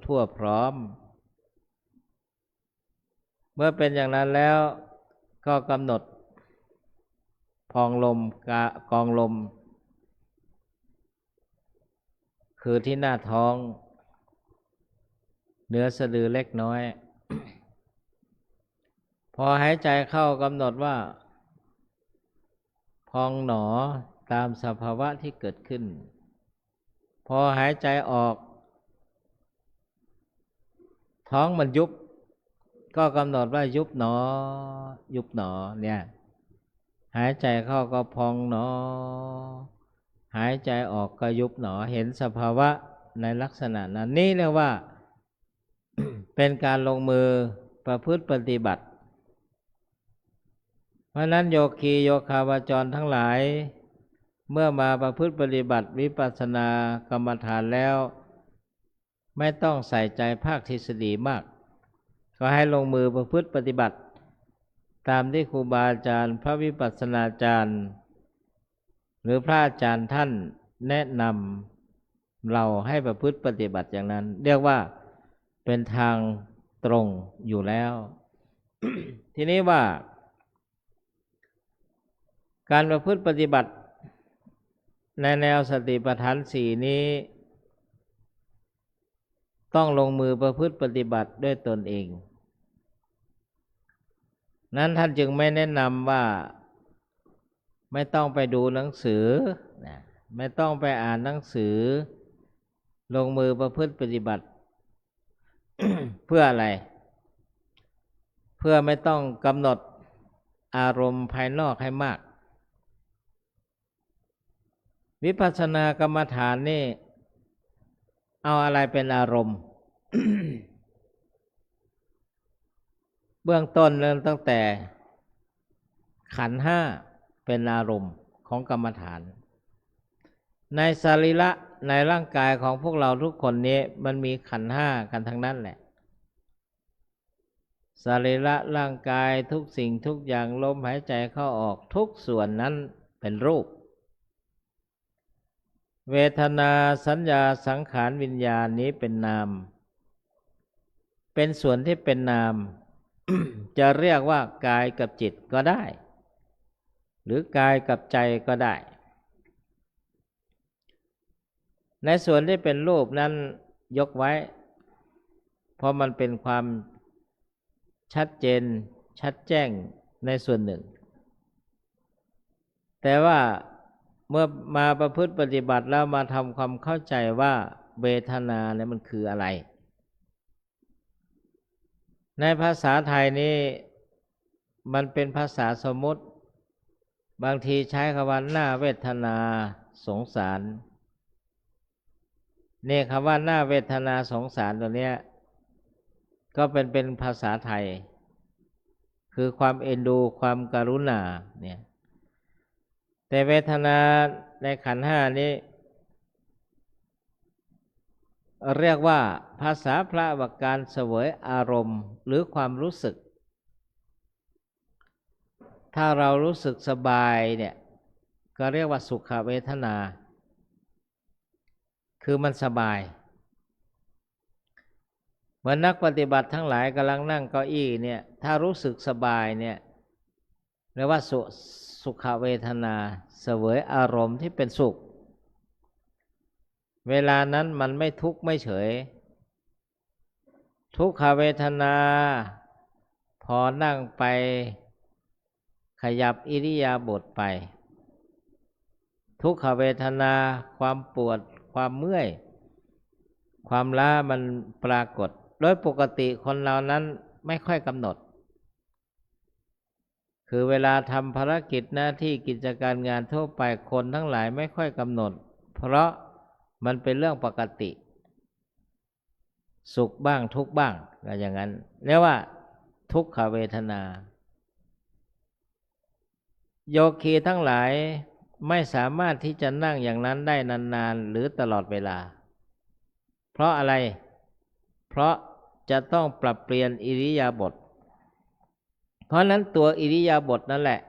ทั่วพร้อมเมื่อเป็นอย่างนั้นแล้วก็กำหนดพองลมกองลมคือที่หน้าท้องเหนือสะดือเล็กน้อยพอหายใจเข้ากำหนดว่าพองหนอตามสภาวะที่เกิดขึ้นพอหายใจออกท้องมันยุบก็กำหนดว่ายุบหนอยุบหนอเนี่ยหายใจเข้าก็พองหนอหายใจออกก็ยุบหนอเห็นสภาวะในลักษณะนั้นนี่เรียกว่า เป็นการลงมือประพฤติปฏิบัติเพราะนั้นโยคีโยคาวจรทั้งหลายเมื่อมาประพฤติปฏิบัติวิปัสสนากรรมฐานแล้วไม่ต้องใส่ใจภาคทฤษฎีมากก็ให้ลงมือประพฤติปฏิบัติ ตามที่ครูบาอาจารย์พระวิปัสสนาจารย์หรือพระอาจารย์ท่านแนะนำเราให้ประพฤติปฏิบัติอย่างนั้นเรียกว่าเป็นทางตรงอยู่แล้ว ทีนี้ว่าการประพฤติปฏิบัติในแนวสติปัฏฐานสี่นี้ต้องลงมือประพฤติปฏิบัติด้วยตนเองนั้นท่านจึงไม่แนะนำว่าไม่ต้องไปดูหนังสือไม่ต้องไปอ่านหนังสือลงมือประพฤติปฏิบัติ เพื่ออะไรเพื่อไม่ต้องกำหนดอารมณ์ภายนอกให้มากวิปัสสนากรรมฐานนี่เอาอะไรเป็นอารมณ์ เบื้องต้นเริ่มตั้งแต่ขันธ์ห้าเป็นอารมณ์ของกรรมฐานในสรีระในร่างกายของพวกเราทุกคนนี้มันมีขันธ์ห้ากันทั้งนั้นแหละสรีระร่างกายทุกสิ่งทุกอย่างลมหายใจเข้าออกทุกส่วนนั้นเป็นรูปเวทนาสัญญาสังขารวิญญาณนี้เป็นนามเป็นส่วนที่เป็นนาม จะเรียกว่ากายกับจิตก็ได้หรือกายกับใจก็ได้ในส่วนที่เป็นรูปนั้นยกไว้เพราะมันเป็นความชัดเจนชัดแจ้งในส่วนหนึ่งแต่ว่าเมื่อมาประพฤติปฏิบัติแล้วมาทำความเข้าใจว่าเวทนาเนี่ยมันคืออะไรในภาษาไทยนี้มันเป็นภาษาสมมุติบางทีใช้คำว่าหน้าเวทนาสงสารเนี่ยคำว่าหน้าเวทนาสงสารตัวเนี้ยก็เป็นภาษาไทยคือความเอ็นดูความกรุณาเนี่ยแต่เวทนาในขันธ์ห้านี้เรียกว่าภาษาพระว่าการเสวยอารมณ์หรือความรู้สึกถ้าเรารู้สึกสบายเนี่ยก็เรียกว่าสุขเวทนาคือมันสบายเหมือนนักปฏิบัติทั้งหลายกำลังนั่งเก้าอี้เนี่ยถ้ารู้สึกสบายเนี่ยเรียกว่าสุขเวทนาเสวยอารมณ์ที่เป็นสุขเวลานั้นมันไม่ทุกข์ไม่เฉยทุกขเวทนาพอนั่งไปขยับอิริยาบถไปทุกขเวทนาความปวดความเมื่อยความล้ามันปรากฏโดยปกติคนเรานั้นไม่ค่อยกำหนดคือเวลาทำภารกิจหน้าที่กิจการงานทั่วไปคนทั้งหลายไม่ค่อยกำหนดเพราะมันเป็นเรื่องปกติสุขบ้างทุกข์บ้างก็อย่างนั้นเรียกว่าทุกขเวทนาโยคีทั้งหลายไม่สามารถที่จะนั่งอย่างนั้นได้นานๆหรือตลอดเวลาเพราะอะไรเพราะจะต้องปรับเปลี่ยนอิริยาบถเพราะนั้นตัวอิริยาบถนั่นแหละ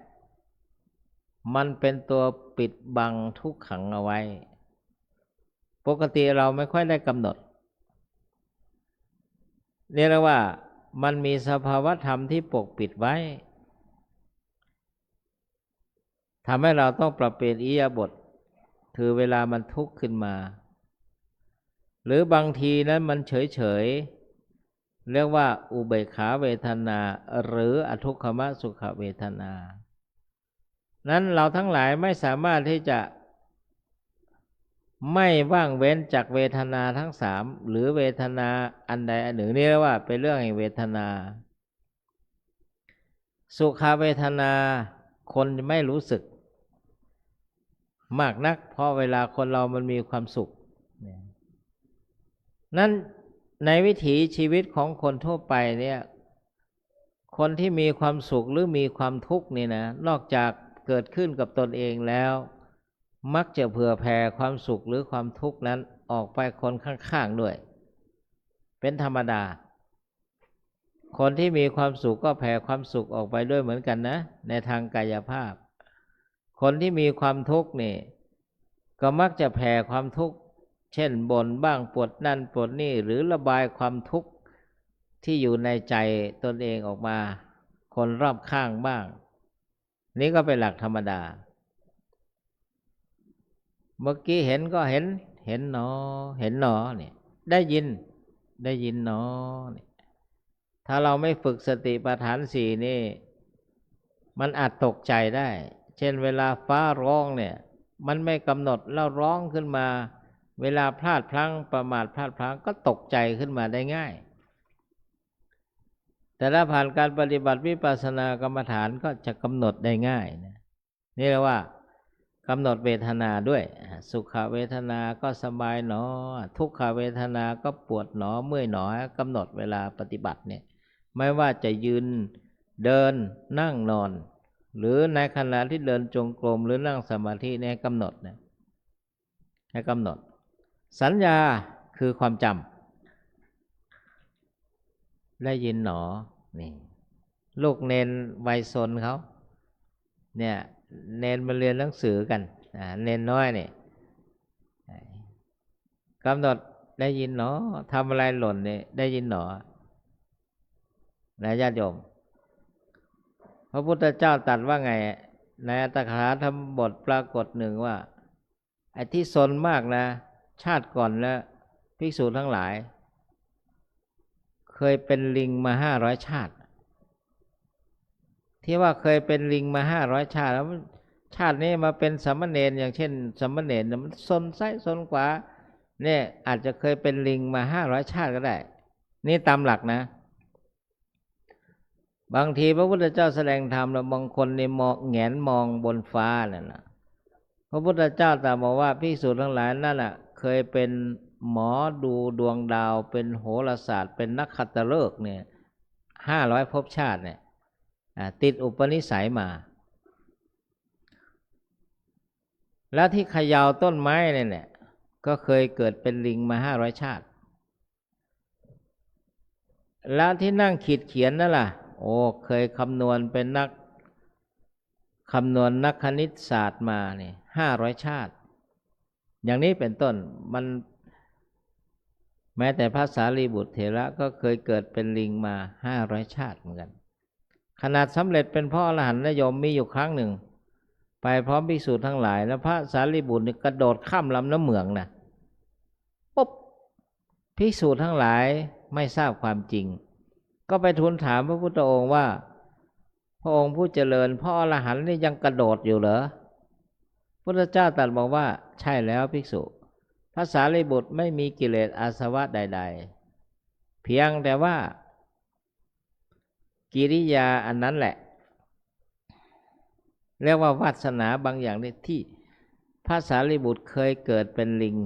มันเป็นตัวปิดบังทุกขังเอาไว้ปกติเราไม่ค่อยได้กำหนดเรียกว่ามันมีสภาวธรรมที่ปกปิดไว้ทำให้เราต้องปรับเปลี่ยนอิริยาบถคือเวลามันทุกข์ขึ้นมาหรือบางทีนั้นมันเฉยๆเรียกว่าอุเบกขาเวทนาหรืออทุกขมสุขเวทนานั้นเราทั้งหลายไม่สามารถที่จะไม่ว่างเว้นจากเวทนาทั้งสามหรือเวทนาอันใดอันหนึ่งนี่เรียกว่าเป็นเรื่องแห่งเวทนาสุขเวทนาคนไม่รู้สึกมากนักเพราะเวลาคนเรามันมีความสุขนั้นในวิถีชีวิตของคนทั่วไปเนี่ยคนที่มีความสุขหรือมีความทุกข์นี่นะนอกจากเกิดขึ้นกับตนเองแล้วมักจะเผื่อแผ่ความสุขหรือความทุกข์นั้นออกไปคนข้างๆด้วยเป็นธรรมดา คนที่มีความสุขก็แผ่ความสุขออกไปด้วยเหมือนกันนะในทางกายภาพคนที่มีความทุกข์นี่ก็มักจะแผ่ความทุกข์เช่นบ่นบ้างปวดนั่นปวดนี่หรือระบายความทุกข์ที่อยู่ในใจตนเองออกมาคนรอบข้างบ้างนี่ก็เป็นหลักธรรมดาเมื่อกี้เห็นก็เห็นหนอเห็นหนอเนี่ยได้ยินหนอเนี่ยถ้าเราไม่ฝึกสติปัฏฐานสี่นี่มันอาจตกใจได้เช่นเวลาฟ้าร้องเนี่ยมันไม่กำหนดแล้วร้องขึ้นมาเวลาพลาดพลั้งประมาทพลาดพลั้งก็ตกใจขึ้นมาได้ง่ายแต่ถ้าผ่านการปฏิบัติวิปัสสนากรรมฐานก็จะกำหนดได้ง่ายนะนี่เรียกว่ากำหนดเวทนาด้วยสุขเวทนาก็สบายหนอทุกขเวทนาก็ปวดหนอเมื่อยหนอกำหนดเวลาปฏิบัติเนี่ยไม่ว่าจะยืนเดินนั่งนอนหรือในขณะที่เดินจงกรมหรือนั่งสมาธิเนี่ยกำหนดนะให้กำหนดสัญญาคือความจำได้ยินหนอนี่ลูกเนนวัยซนเขาเนี่ยเนนมาเรียนหนังสือกันเนนน้อยนี่กำหนดได้ยินหนอทำอะไรหล่นเนี่ยได้ยินหนอนะญาติโยมพระพุทธเจ้าตรัสว่าไงในอัตถกถาธรรมบทปรากฏหนึ่งว่าไอ้ที่ซนมากนะชาติก่อนแล้วภิกษุทั้งหลายเคยเป็นลิงมา500 ชาติที่ว่าเคยเป็นลิงมา500 ชาติแล้วชาตินี้มาเป็นสามเณรอย่างเช่นสามเณรมันซนซ้ายซนขวาเนี่ยอาจจะเคยเป็นลิงมา500 ชาติก็ได้นี่ตามหลักนะบางทีพระพุทธเจ้าแสดงธรรมแล้วบางคนนี่มองแงนมองบนฟ้านั่นน่ะพระพุทธเจ้าตรัสบอกว่าภิกษุทั้งหลายนั่นน่ะเคยเป็นหมอดูดวงดาวเป็นโหราศาสตร์เป็นนักขัตฤกษ์เนี่ย500 ภพชาติเนี่ยติดอุปนิสัยมาแล้วที่เขย่าต้นไม้เนี่ยก็เคยเกิดเป็นลิงมา500 ชาติแล้วที่นั่งขีดเขียนนั่นล่ะโอ้เคยคำนวณเป็นนักคณิตศาสตร์มาเนี่ย500 ชาติอย่างนี้เป็นต้นมันแม้แต่พระสารีบุตรเถระก็เคยเกิดเป็นลิงมา500 ชาติเหมือนกันขนาดสำเร็จเป็นพระอรหันต์นะโยมมีอยู่ครั้งหนึ่งไปพร้อมภิกษุทั้งหลายแล้วพระสารีบุตรกระโดดข้ามลำน้ำเหมืองนะปุ๊บภิกษุทั้งหลายไม่ทราบความจริงก็ไปทูลถามพระพุทธองค์ว่าพระองค์ผู้เจริญพระอรหันต์นี่ยังกระโดดอยู่เหรอพุทธเจ้าตรัสบอกว่าใช่แล้วภิกษุพระสารีบุตรไม่มีกิเลสอาสวะใดๆเพียงแต่ว่ากิริยาอันนั้นแหละเรียกว่าวาสนาบางอย่างที่พระสารีบุตรเคยเกิดเป็นลิง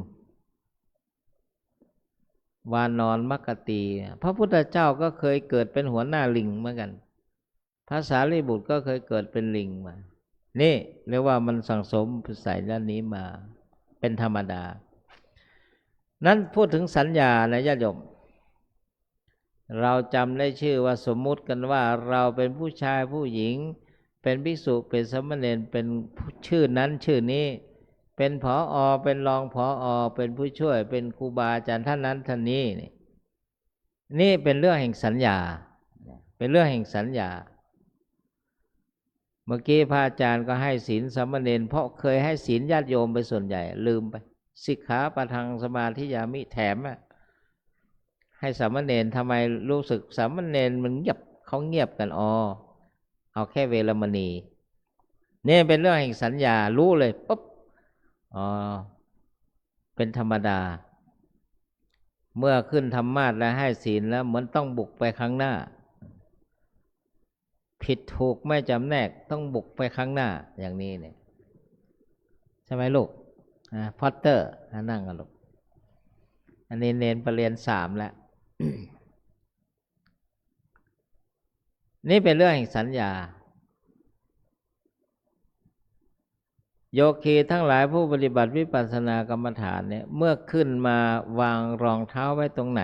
วานอนมัคคตีพระพุทธเจ้าก็เคยเกิดเป็นหัวหน้าลิงเหมือนกันพระสารีบุตรก็เคยเกิดเป็นลิงมานี่เรียกว่ามันสังสมใส่ด้านนี้มาเป็นธรรมดานั้นพูดถึงสัญญานะญาติโยมเราจำได้ชื่อว่าสมมุติกันว่าเราเป็นผู้ชายผู้หญิงเป็นภิกษุเป็นสามเณรเป็นชื่อนั้นชื่อนี้เป็นผอ.เป็นรองผอ.เป็นผู้ช่วยเป็นครูบาอาจารย์ท่านนั้นท่านนี้นี่เป็นเรื่องแห่งสัญญาเป็นเรื่องแห่งสัญญาเมื่อกี้พระอาจารย์ก็ให้ศีลสามเณรเพราะเคยให้ศีลญาติโยมไปส่วนใหญ่ลืมไปสิกขาปะทังสมาธิยามิแถมให้สามเณรทำไมรู้สึกสามเณรมันเงียบเขาเงียบกันเอาแค่เวรมณีนี่เป็นเรื่องแห่งสัญญารู้เลยปุ๊บเป็นธรรมดาเมื่อขึ้นธรรมาสน์และให้ศีลแล้วเหมือนต้องบุกไปข้างหน้าผิดถูกไม่จำแนกต้องบุกไปข้างหน้าอย่างนี้เนี่ยใช่ไหมลูกพอตเตอร์นั่งกันลูกอันนี้เนนประเรียน3แล้ว นี่เป็นเรื่องแห่งสัญญาโยคีทั้งหลายผู้ปฏิบัติวิปัสสนากรรมฐานเนี่ยเมื่อขึ้นมาวางรองเท้าไว้ตรงไหน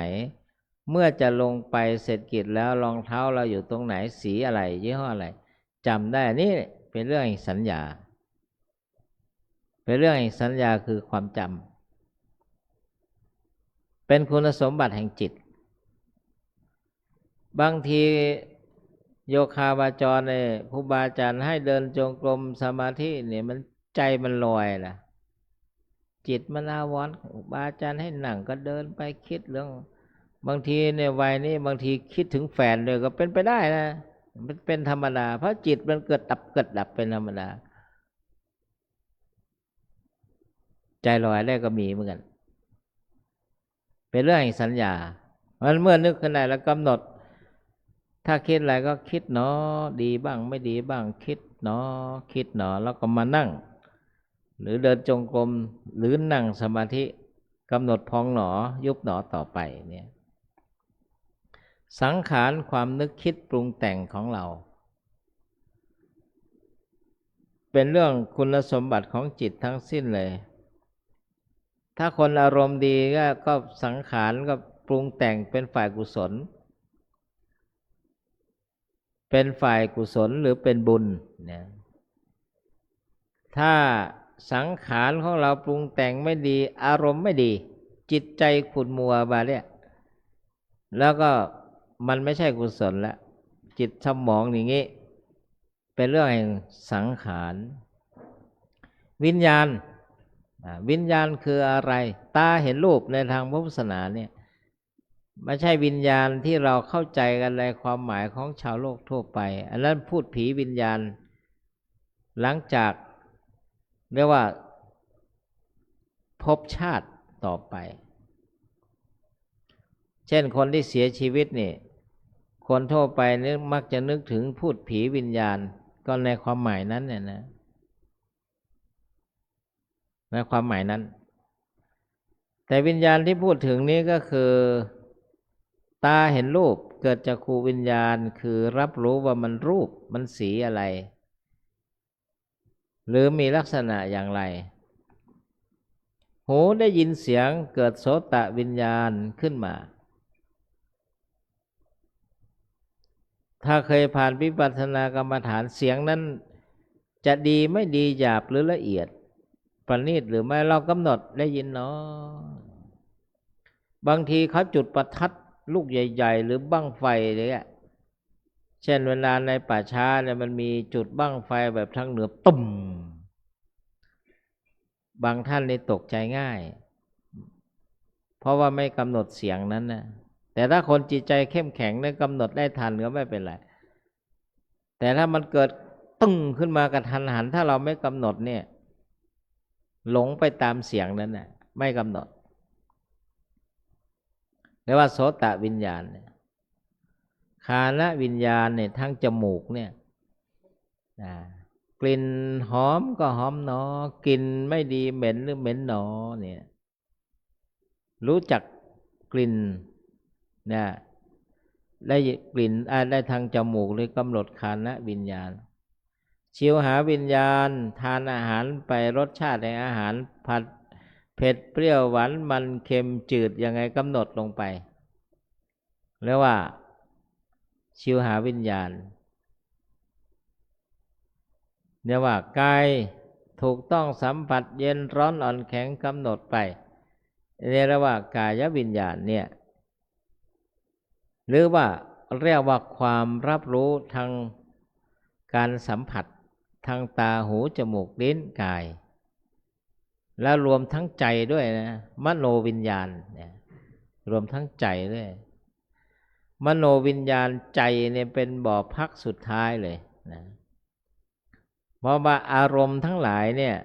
เมื่อจะลงไปเสร็จกิจแล้วรองเท้าเราอยู่ตรงไหนสีอะไรยี่ห้ออะไรจำได้นี่เป็นเรื่องแห่งสัญญาเป็นเรื่องแห่งสัญญาคือความจำเป็นคุณสมบัติแห่งจิตบางทีโยคาวาจรเนี่ยครูบาอาจารย์ให้เดินจงกรมสมาธิเนี่ยมันใจมันลอยล่ะจิตมันอาวรณ์ครูบาอาจารย์ให้นั่งก็เดินไปคิดเรื่องบางทีในวัยนี้บางทีคิดถึงแฟนเลยก็เป็นไปได้นะมันเป็นธรรมดาเพราะจิตมันเกิดดับเป็นธรรมดาใจลอยได้ก็มีเหมือนกันเป็นเรื่องแห่งสัญญามันเมื่อนึกขึ้นได้แล้วกำหนดถ้าคิดอะไรก็คิดเนาะดีบ้างไม่ดีบ้างคิดเนาะคิดเนาะแล้วก็มานั่งหรือเดินจงกรมหรือนั่งสมาธิกำหนดพองหนอยุบหนอต่อไปเนี่ยสังขารความนึกคิดปรุงแต่งของเราเป็นเรื่องคุณสมบัติของจิตทั้งสิ้นเลยถ้าคนอารมณ์ดีก็สังขารก็ปรุงแต่งเป็นฝ่ายกุศลเป็นฝ่ายกุศลหรือเป็นบุญเนี่ยถ้าสังขารของเราปรุงแต่งไม่ดีอารมณ์ไม่ดีจิตใจขุ่นมัวมาเนี่ยแล้วก็มันไม่ใช่กุศลแล้วจิตสมองอย่างงี้เป็นเรื่องแห่งสังขารวิญญาณวิญญาณคืออะไรตาเห็นรูปในทางพุทธศาสนาเนี่ยไม่ใช่วิญญาณที่เราเข้าใจกันในความหมายของชาวโลกทั่วไปอันนั้นพูดผีวิญญาณหลังจากเรียกว่าภพชาติต่อไปเช่นคนที่เสียชีวิตนี่คนทั่วไปนึกมักจะนึกถึงพูดผีวิญญาณก็ในความหมายนั้นเนี่ยนะในความหมายนั้นแต่วิญญาณที่พูดถึงนี้ก็คือตาเห็นรูปเกิดจากจักขุวิญญาณคือรับรู้ว่ามันรูปมันสีอะไรหรือมีลักษณะอย่างไรหูได้ยินเสียงเกิดโสตวิญญาณขึ้นมาถ้าเคยผ่านวิปัสสนากรรมฐานเสียงนั้นจะดีไม่ดีหยาบหรือละเอียดประณีตหรือไม่เรากำหนดได้ยินเนาะบางทีเขาจุดประทัดลูกใหญ่ๆหรือบั้งไฟเนี่ยเช่นเวลาในป่าช้าเนี่ยมันมีจุดบั้งไฟแบบทางเหนือตุ่มบางท่านนี่ตกใจง่ายเพราะว่าไม่กำหนดเสียงนั้นนะแต่ถ้าคนจิตใจเข้มแข็งเนี่ยกำหนดได้ทันก็ไม่เป็นไรแต่ถ้ามันเกิดตึ้งขึ้นมากระทันหันถ้าเราไม่กำหนดเนี่ยหลงไปตามเสียงนั้นน่ะไม่กำหนดเรียกว่าโสตวิญญาณเนี่ยฆานวิญญาณเนี่ยทั้งจมูกเนี่ยกลิ่นหอมก็หอมหนอกลิ่นไม่ดีเหม็นหรือเหม็นหนอเนี่ยรู้จักกลิ่นนะได้กลิ่นได้ทางจมูกเลยกำหนดฆานวิญญาณชิวหาวิญญาณทานอาหารไปรสชาติในอาหารผัดเผ็ดเปรี้ยวหวานมันเค็มจืดยังไงกำหนดลงไปเรียกว่าชิวหาวิญญาณเรียกว่ากายถูกต้องสัมผัสเย็นร้อนอ่อนแข็งกำหนดไปเรียกว่ากายวิญญาณเนี่ยหรือว่าเรียกว่าความรับรู้ทางการสัมผัสทางตาหูจมูกลิ้นกายแล้วรวมทั้งใจด้วยนะมโนวิญญาณเนี่ยรวมทั้งใจด้วยมโนวิญญาณใจเนี่ยเป็นบ่อพักสุดท้ายเลยนะเพราะว่าอารมณ์ทั้งหลายเนี่ย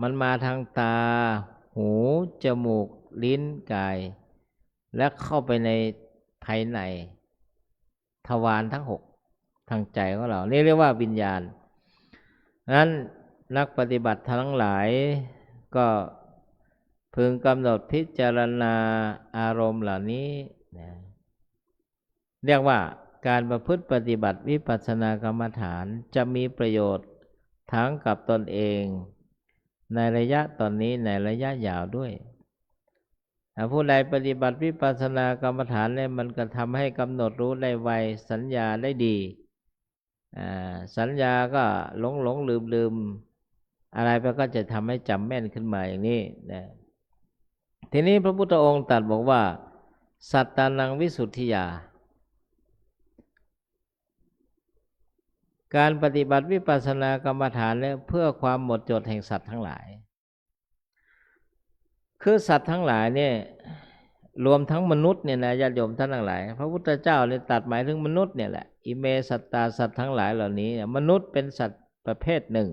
มันมาทางตาหูจมูกลิ้นกายและเข้าไปในภายในทวารทั้งหกทางใจของเรานี่เรียกว่าวิญญาณนั้นนักปฏิบัติทั้งหลายก็พึงกำหนดพิจารณาอารมณ์เหล่านี้นะเรียกว่าการประพฤติปฏิบัติวิปัสสนากรรมฐานจะมีประโยชน์ทั้งกับตนเองในระยะตอนนี้ในระยะยาวด้วย ผู้ใดปฏิบัติวิปัสสนากรรมฐานเนี่ยมันก็ทำให้กำหนดรู้ได้ไวสัญญาได้ดีสัญญาก็หลงลืมอะไรไปก็จะทำให้จำแม่นขึ้นมาอย่างนี้นะทีนี้พระพุทธองค์ตรัสบอกว่าสัตตานังวิสุทธิยาการปฏิบัติวิปัสสนากรรมฐานเนี่ยเพื่อความหมดจดแห่งสัตว์ทั้งหลายคือสัตว์ทั้งหลายเนี่ยรวมทั้งมนุษย์เนี่ยนะญาติโยมท่านทั้งหลายพระพุทธเจ้าเลยตรัสหมายถึงมนุษย์เนี่ยแหละอิเมสัตตาสัตว์ทั้งหลายเหล่านี้มนุษย์เป็นสัตว์ประเภทหนึ่ง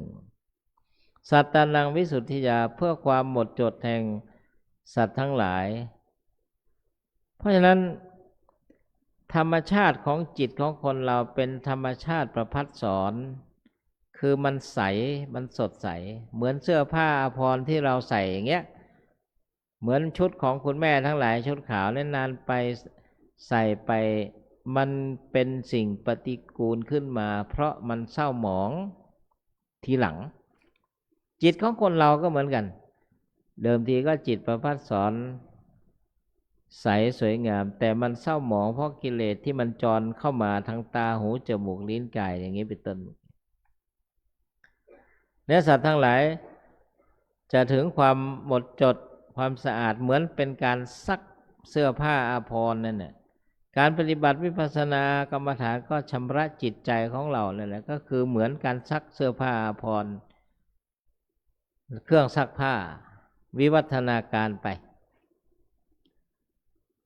สัตตานังวิสุทธิยาเพื่อความหมดจดแห่งสัตว์ทั้งหลายเพราะฉะนั้นธรรมชาติของจิตของคนเราเป็นธรรมชาติประภัสสรคือมันใสมันสดใสเหมือนเสื้อผ้าอาภรณ์ที่เราใส่อย่างเงี้ยเหมือนชุดของคุณแม่ทั้งหลายชุดขาวนานไปใส่ไปมันเป็นสิ่งปฏิกูลขึ้นมาเพราะมันเศร้าหมองทีหลังจิตของคนเราก็เหมือนกันเดิมทีก็จิตประภัสสรใสสวยงามแต่มันเศร้าหมองเพราะกิเลสที่มันจรเข้ามาทางตาหูจมูกลิ้นกายอย่างนี้เป็นต้นเนื้อสัตว์ทั้งหลายจะถึงความหมดจดความสะอาดเหมือนเป็นการซักเสื้อผ้าอาภรณ์นั่นแหละการปฏิบัติวิปัสสนากรรมฐานก็ชำระจิตใจของเราเนี่ยแหละก็คือเหมือนการซักเสื้อผ้าอาภรณ์เครื่องซักผ้าวิวัฒนาการไป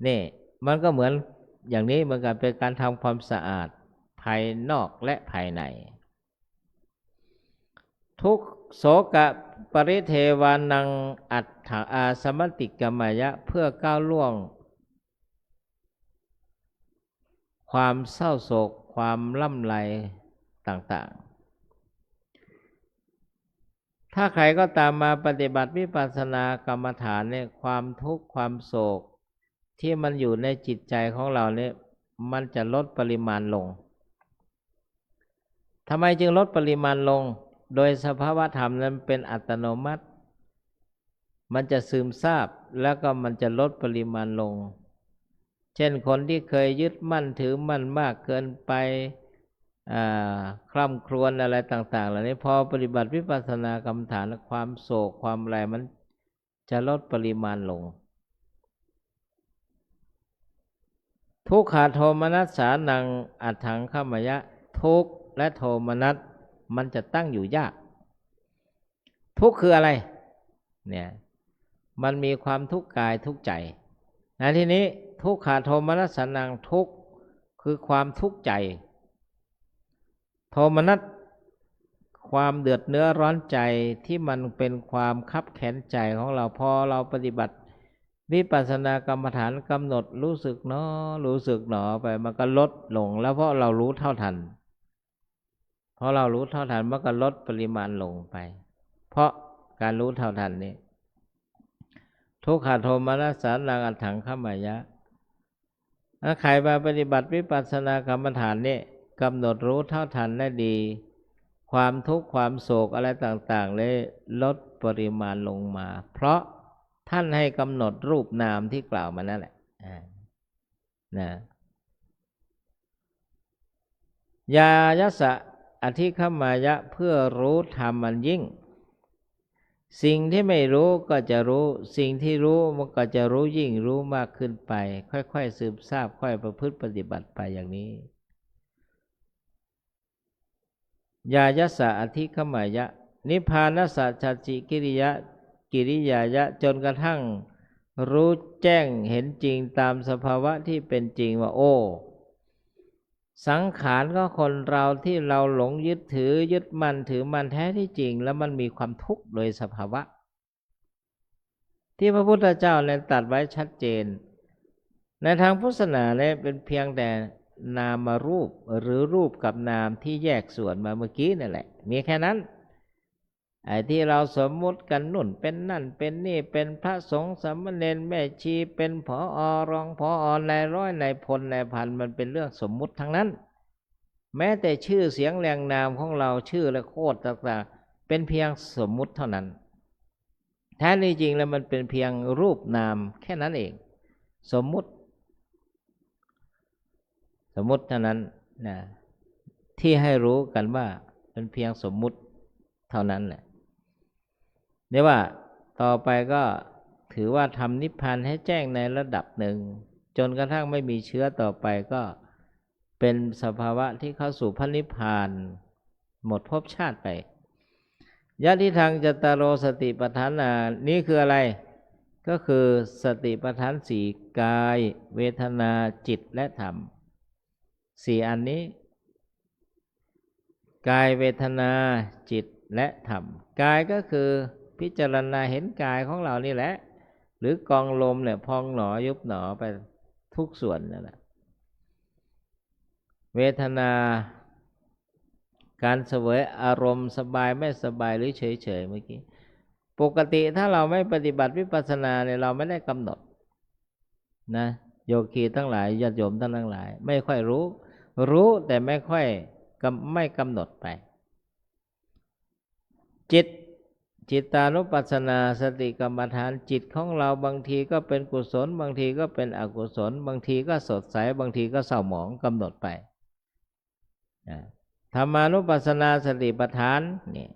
นี่มันก็เหมือนอย่างนี้เหมือนกันเป็นการทำความสะอาดภายนอกและภายในทุกโสกะปริเทวานังอัตถอาสมติกมายะเพื่อก้าวล่วงความเศร้าโศกความล่ำไรต่างๆถ้าใครก็ตามมาปฏิบัติวิปัสสนากรรมฐานเนี่ยความทุกข์ความโศกที่มันอยู่ในจิตใจของเราเนี่ยมันจะลดปริมาณลงทำไมจึงลดปริมาณลงโดยสภาวะธรรมนั้นเป็นอัตโนมัติมันจะซึมซาบแล้วก็มันจะลดปริมาณลงเช่นคนที่เคยยึดมั่นถือมั่นมากเกินไปคร่ำครวญอะไรต่างๆเหล่านี้พอปฏิบัติวิปัสสนากรรมฐานความโศกความอะไรมันจะลดปริมาณลงทุกขาโทมนัสสานังอัตถังขมยะทุกข์และโทมนัสมันจะตั้งอยู่ยากทุกข์คืออะไรเนี่ยมันมีความทุกข์กายทุกข์ใจในที่นี้ทุกขาโทมนัสสานังทุกข์คือความทุกข์ใจโทมนัสความเดือดเนื้อร้อนใจที่มันเป็นความคับแค้นใจของเราพอเราปฏิบัติวิปัสสนากรรมฐานกำหนดรู้สึกเนาะรู้สึกหนอไปมันก็ลดลงแล้วเพราะเรารู้เท่าทันเพราะเรารู้เท่าทันมันก็ลดปริมาณลงไปเพราะการรู้เท่าทันนี้ทุกขโทมนัสสานังอัตถังขมยะถ้าใครมาปฏิบัติวิปัสสนากรรมฐานนี่กำหนดรู้เท่าทันได้ดีความทุกข์ความโศกอะไรต่างๆเลยลดปริมาณลงมาเพราะท่านให้กำหนดรูปนามที่กล่าวมานั่นแหละนะญายัสสะอธิคัมมายะเพื่อรู้ธรรมอันยิ่งสิ่งที่ไม่รู้ก็จะรู้สิ่งที่รู้มันก็จะรู้ยิ่งรู้มากขึ้นไปค่อยๆสืบทราบค่อยประพฤติปฏิบัติไปอย่างนี้ญายัสสะอธิคัมมายะนิพพานัสสะชัจจิกิริยายะจนกระทั่งรู้แจ้งเห็นจริงตามสภาวะที่เป็นจริงว่าโอ้สังขารของคนเราที่เราหลงยึดถือยึดมั่นถือมั่นแท้ที่จริงแล้วมันมีความทุกข์โดยสภาวะที่พระพุทธเจ้าได้ตรัสไว้ชัดเจนในทางพุทธศาสนาเนี่ยเป็นเพียงแต่นามรูปหรือรูปกับนามที่แยกส่วนมาเมื่อกี้นั่นแหละมีแค่นั้นไอ้ที่เราสมมุติกันนุ่นเป็นนั่นเป็นนี่เป็นพระสงฆ์สามเณรแม่ชีเป็นผอ.รองผอ.นายร้อยนายพลนายพันมันเป็นเรื่องสมมุติทั้งนั้นแม้แต่ชื่อเสียงแรงนามของเราชื่อและโคตรต่างๆเป็นเพียงสมมุติเท่านั้นแ ท้ที่จริงแล้วมันเป็นเพียงรูปนามแค่นั้นเอง สมมุติเท่านั้นนะที่ให้รู้กันว่าเป็นเพียงสมมุติเท่านั้นแหละเนี่ยว่าต่อไปก็ถือว่าทำนิพพานให้แจ้งในระดับหนึ่งจนกระทั่งไม่มีเชื้อต่อไปก็เป็นสภาวะที่เข้าสู่พระนิพพานหมดภพชาติไปยะทิทังจตารโอสติปัฏฐานานี้คืออะไรก็คือสติปัฏฐานสี่กายเวทนาจิตและธรรมสี่อันนี้กายเวทนาจิตและธรรมกายก็คือพิจารณาเห็นกายของเรานี่แหละหรือกองลมเนี่ยพองหนอยุบหนอไปทุกส่วนนั่นแหละเวทนาการเสวยอารมณ์สบายไม่สบายหรือเฉยๆเมื่อกี้ปกติถ้าเราไม่ปฏิบัติวิปัสสนาเนี่ยเราไม่ได้กำหนดนะโยคีทั้งหลายญาติโยมทั้งหลายไม่ค่อยรู้แต่ไม่ค่อยไม่กำหนดไปจิตตานุปัสสนาสติกรรมฐานจิตของเราบางทีก็เป็นกุศลบางทีก็เป็นอกุศลบางทีก็สดใสบางทีก็เศร้าหมองกำหนดไปธรรมานุปัสสนาสติปัฏฐานนี่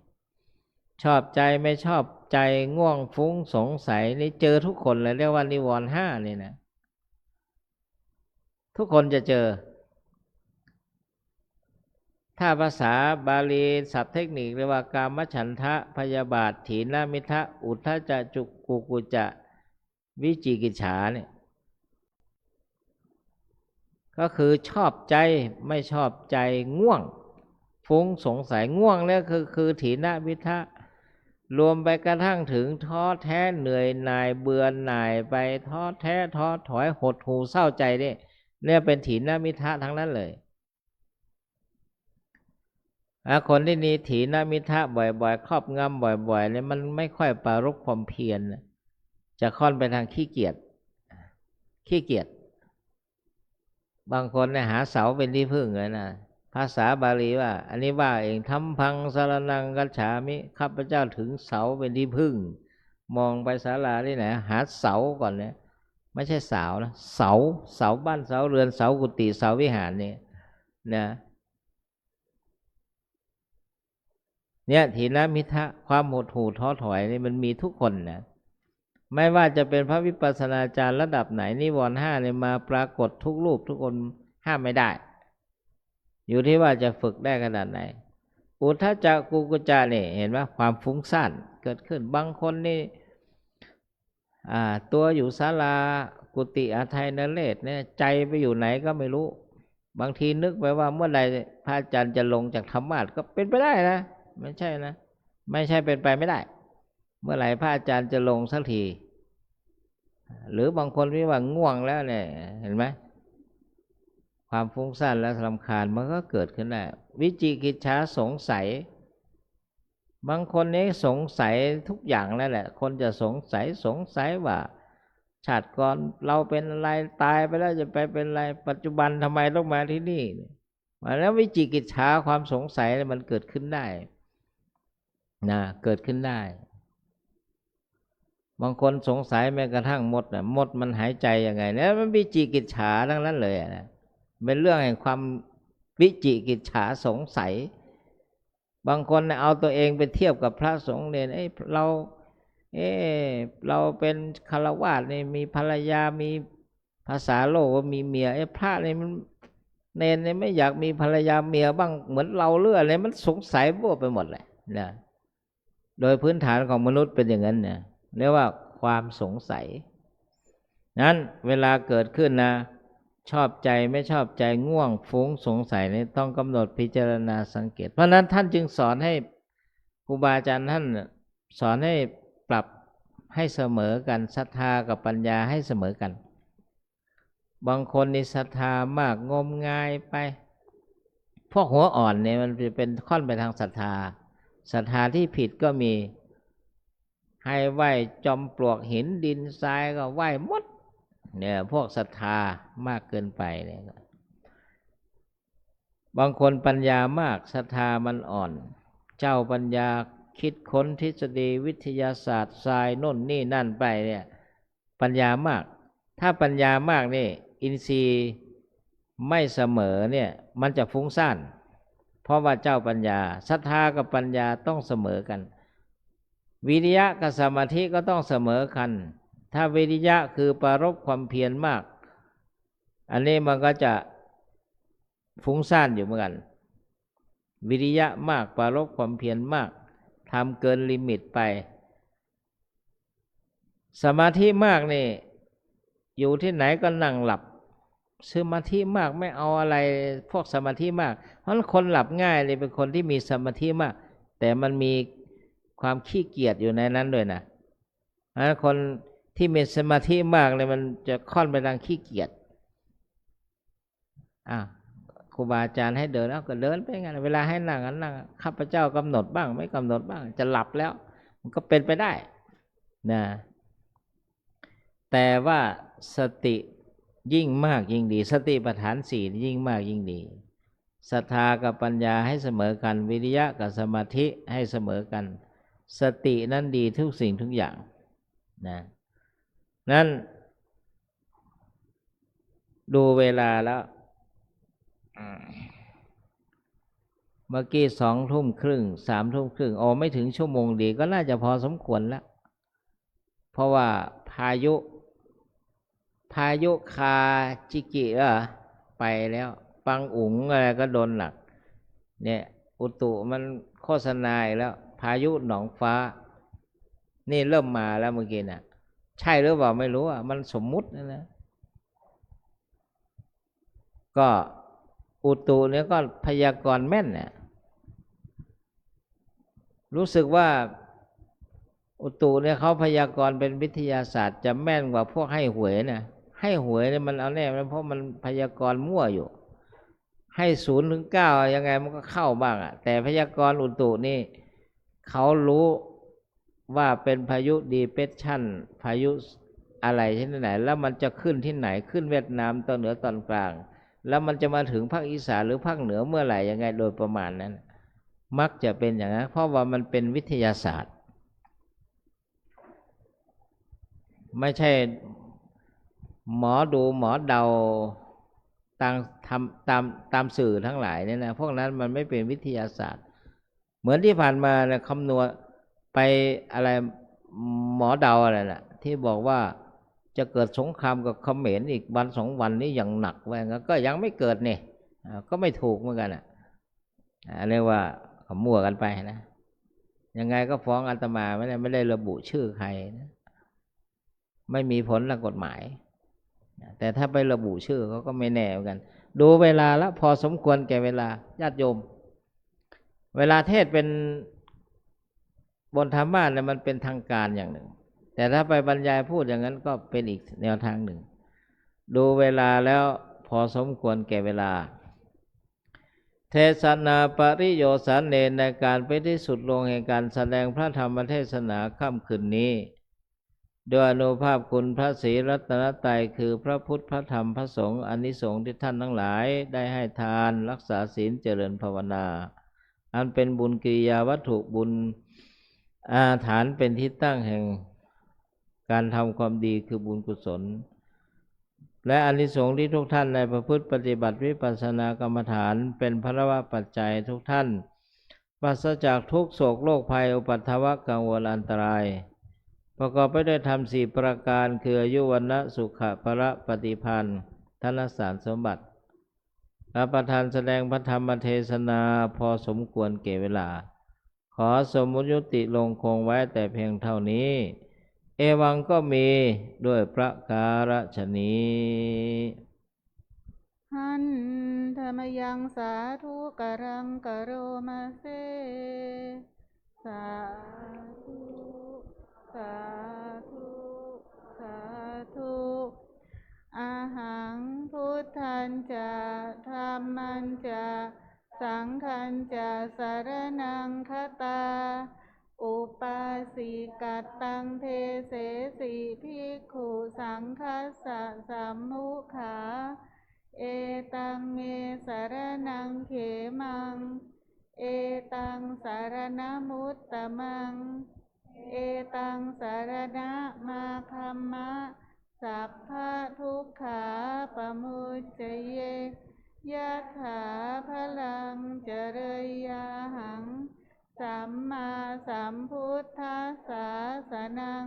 ชอบใจไม่ชอบใจง่วงฟุ้งสงสัยนี่เจอทุกคนเลยเรียกว่านิวรณ์ห้านี่นะทุกคนจะเจอถ้าภาษาบาลีศัพท์เทคนิคเรียกว่ากามฉันทะพยาบาทถีนมิทะอุทธัจจะจุกุกุจะวิจิกิจฉาเนี่ยก็คือชอบใจไม่ชอบใจง่วงฟุ้งสงสัยง่วงเนี่ยคือถีนมิทะรวมไปกระทั่งถึงท้อแท้เหนื่อยหน่ายเบื่อหน่ายไปท้อแท้ท้อถอยหดหู่เศร้าใจเนี่ยเป็นถีนมิทะทั้งนั้นเลยคนที่มีถีนมิทะบ่อยๆครอบงำบ่อยๆเนี่ยมันไม่ค่อยปรารภความเพียรจะค่อนไปทางขี้เกียจบางคนเนี่ยหาเสาเป็นที่พึ่งเลยนะภาษาบาลีว่าอันนี้ว่าเองธัมมังสรณังคัจฉามิข้าพเจ้าถึงเสาเป็นที่พึ่งมองไปศาลาที่ไหนหาเสาก่อนเนี่ยไม่ใช่เสานะเสาบ้านเสาเรือนเสากุฏิเสาวิหารเนี่ยถีนมิทะความหดหู่ท้อถอยนี่มันมีทุกคนนะไม่ว่าจะเป็นพระวิปัสสนาจารย์ระดับไหนนิวรณ์ห้าเนี่ยมาปรากฏทุกรูปทุกคนห้ามไม่ได้อยู่ที่ว่าจะฝึกได้ขนาดไหนอุทธัจจะกุกุจจะนี่เห็นไหมความฟุ้งซ่านเกิดขึ้นบางคนนี่ตัวอยู่ศาลากุฏิอาทัยนเรศเนี่ยใจไปอยู่ไหนก็ไม่รู้บางทีนึกไปว่าเมื่อใดพระอาจารย์จะลงจากธรรมาสน์ก็เป็นไปได้นะไม่ใช่นะไม่ใช่เป็นไปไม่ได้เมื่อไหร่พระอาจารย์จะลงสักทีหรือบางคนที่ว่าง่วงแล้วเนี่ยเห็นไหมความฟุ้งซ่านและรำคาญมันก็เกิดขึ้นได้วิจิกิจฉาสงสัยบางคนนี้สงสัยทุกอย่างนั่นแหละคนจะสงสัยว่าชาติก่อนเราเป็นอะไรตายไปแล้วจะไปเป็นอะไรปัจจุบันทำไมต้องมาที่นี่แล้ววิจิกิจฉาความสงสัยมันเกิดขึ้นได้นะเกิดขึ้นได้บางคนสงสัยแม้กระทั่งมดมันหายใจยังไงเนี่ยมันวิจิกิจฉาทั้งนั้นเลยนะเป็นเรื่องแห่งความวิจิกิจฉาสงสัยบางคนเอาตัวเองไปเทียบกับพระสงฆ์เนี่ยเราเป็นฆราวาสนี่มีภรรยามีภาษาโลกว่ามีเมียพระนี่มันเนรเนี่ยไม่อยากมีภรรยาเมียบ้างเหมือนเราเลื่ออะไรมันสงสัยบ้วไปหมดเลยนะโดยพื้นฐานของมนุษย์เป็นอย่างนั้นเนี่ยเรียกว่าความสงสัยนั้นเวลาเกิดขึ้นนะชอบใจไม่ชอบใจง่วงฟุ้งสงสัยนี่ต้องกำหนดพิจารณาสังเกตเพราะนั้นท่านจึงสอนให้ครูบาอาจารย์ท่านสอนให้ปรับให้เสมอกันศรัทธากับปัญญาให้เสมอกันบางคนนี่ศรัทธามากงมงายไปพวกหัวอ่อนเนี่ยมันจะเป็นค่อนไปทางศรัทธาที่ผิดก็มีให้ไหว้จอมปลวกหินดินทรายก็ไหว้หมดเนี่ยพวกศรัทธามากเกินไปเนี่ยบางคนปัญญามากศรัทธามันอ่อนเจ้าปัญญา คิดค้นทฤษฎีวิทยาศาสตร์ทรายโน่นนี่นั่นไปเนี่ยปัญญามากถ้าปัญญามากนี่อินทรีย์ไม่เสมอเนี่ยมันจะฟุ้งซ่านเพราะว่าเจ้าปัญญาศรัทธากับปัญญาต้องเสมอกันวิริยะกับสมาธิก็ต้องเสมอกันถ้าวิริยะคือปรารภความเพียรมากอันนี้มันก็จะฟุ้งซ่านอยู่เหมือนกันวิริยะมากปรารภความเพียรมากทำเกินลิมิตไปสมาธิมากนี่อยู่ที่ไหนก็นั่งหลับสมาธิมากไม่เอาอะไรพวกสมาธิมากเพราะคนหลับง่ายเลยเป็นคนที่มีสมาธิมากแต่มันมีความขี้เกียจอยู่ในนั้นด้วยนะคนที่มีสมาธิมากเลยมันจะค่อนไปทางขี้เกียจครูบาอาจารย์ให้เดินก็เดินไปงั้นเวลาให้นั่งนั่งข้าพเจ้ากำหนดบ้างไม่กำหนดบ้างจะหลับแล้วมันก็เป็นไปได้นะแต่ว่าสติยิ่งมากยิ่งดีสติปัฏฐานสี่ยิ่งมากยิ่งดีศรัทธากับปัญญาให้เสมอกันวิริยะกับสมาธิให้เสมอกันสตินั้นดีทุกสิ่งทุกอย่างนะนั้นดูเวลาแล้วเมื่อกี้2 ทุ่มครึ่ง3 ทุ่มครึ่งไม่ถึงชั่วโมงดีก็น่าจะพอสมควรแล้วเพราะว่าพายุคาจิกิไปแล้วปังอุ๋งอะไรก็โดนหนักเนี่ยอุตุมันโฆษณาแล้วพายุหนองฟ้านี่เริ่มมาแล้วเมื่อกี้น่ะใช่หรือเปล่าไม่รู้มันสมมุตินะก็อุตุเนี่ยก็พยากรณ์แม่นเนี่ยรู้สึกว่าอุตุเนี่ยเขาพยากรณ์เป็นวิทยาศาสตร์จะแม่นกว่าพวกให้หวยนะให้หวยเนี่ยมันเอาแน่เพราะมันพยากรณ์มั่วอยู่ให้0 ถึง 9ยังไงมันก็เข้าบ้างแต่พยากรณ์อุตุนี่เขารู้ว่าเป็นพายุดีเพรสชั่นพายุอะไรที่ไหนแล้วมันจะขึ้นที่ไหนขึ้นเวียดนามตอนเหนือตอนกลางแล้วมันจะมาถึงภาคอีสานหรือภาคเหนือเมื่อไหร่ยังไงโดยประมาณนั้นมักจะเป็นอย่างนั้นเพราะว่ามันเป็นวิทยาศาสตร์ไม่ใช่หมอดูหมอเดาตามสื่อทั้งหลายเนี่ยนะพวกนั้นมันไม่เป็นวิทยาศาสตร์เหมือนที่ผ่านมานะคำนวณไปอะไรหมอเดาอะไรน่ะที่บอกว่าจะเกิดสงครามกับเขมรอีกวัน2 วันนี้อย่างหนักว่างั้นก็ยังไม่เกิดเนี่ยก็ไม่ถูกเหมือนกันเรียกว่าขมั่วกันไปนะยังไงก็ฟ้องอาตมาไม่ได้ระบุชื่อใครนะไม่มีผลทางกฎหมายแต่ถ้าไประบุชื่อเขาก็ไม่แน่เหมือนกันดูเวลาแล้วพอสมควรแก่เวลาญาติโยมเวลาเทศเป็นบนธรรมะเนี่ยมันเป็นทางการอย่างหนึ่งแต่ถ้าไปบรรยายพูดอย่างนั้นก็เป็นอีกแนวทางหนึ่งดูเวลาแล้วพอสมควรแก่เวลาเทศนาปริโยสานเนในการไปที่สุดลงแห่งการแสดงพระธรรมเทศนาค่ำคืนนี้ด้วยอนุภาพคุณพระศรีรัตนตรัยคือพระพุทธพระธรรมพระสงฆ์อานิสงส์ที่ท่านทั้งหลายได้ให้ทานรักษาศีลเจริญภาวนาอันเป็นบุญกิริยาวัตถุบุญอาฐานเป็นที่ตั้งแห่งการทำความดีคือบุญกุศลและอานิสงส์ที่ทุกท่านในประพฤติปฏิบัติวิปัสสนากรรมฐานเป็นพระวะปัจจัยทุกท่านปราศจากทุกโศกโรคภัยอุปัฏฐวะกังวลอันตรายประกอบไปด้วยธรรม4 ประการคืออายุวันนะสุขะพละปฏิภาณธนสารสมบัติรับประทานแสดงพระธรรมเทศนาพอสมควรแก่เวลาขอสมมุติยุติลงคงไว้แต่เพียงเท่านี้เอวังก็มีด้วยประการฉนี้หันธรรมยังสาธุกรังกโรมาเซสาธุสาธุสาธุอาหังพุทธันจะธัมมัญจะสังฆัญจะสรณังคตาอุปาสิกัตตังเทเสสิภิกขุสังคัสสะสัมมุขาเอตังเมสรณังเขมัง เอตังสารณมุตตมังเอตังสารณะมาคัมมะสัพพะทุกขาปมุจเจเยยะถาพลังเจริญยาหังสัมมาสัมพุทธัสสะสนัง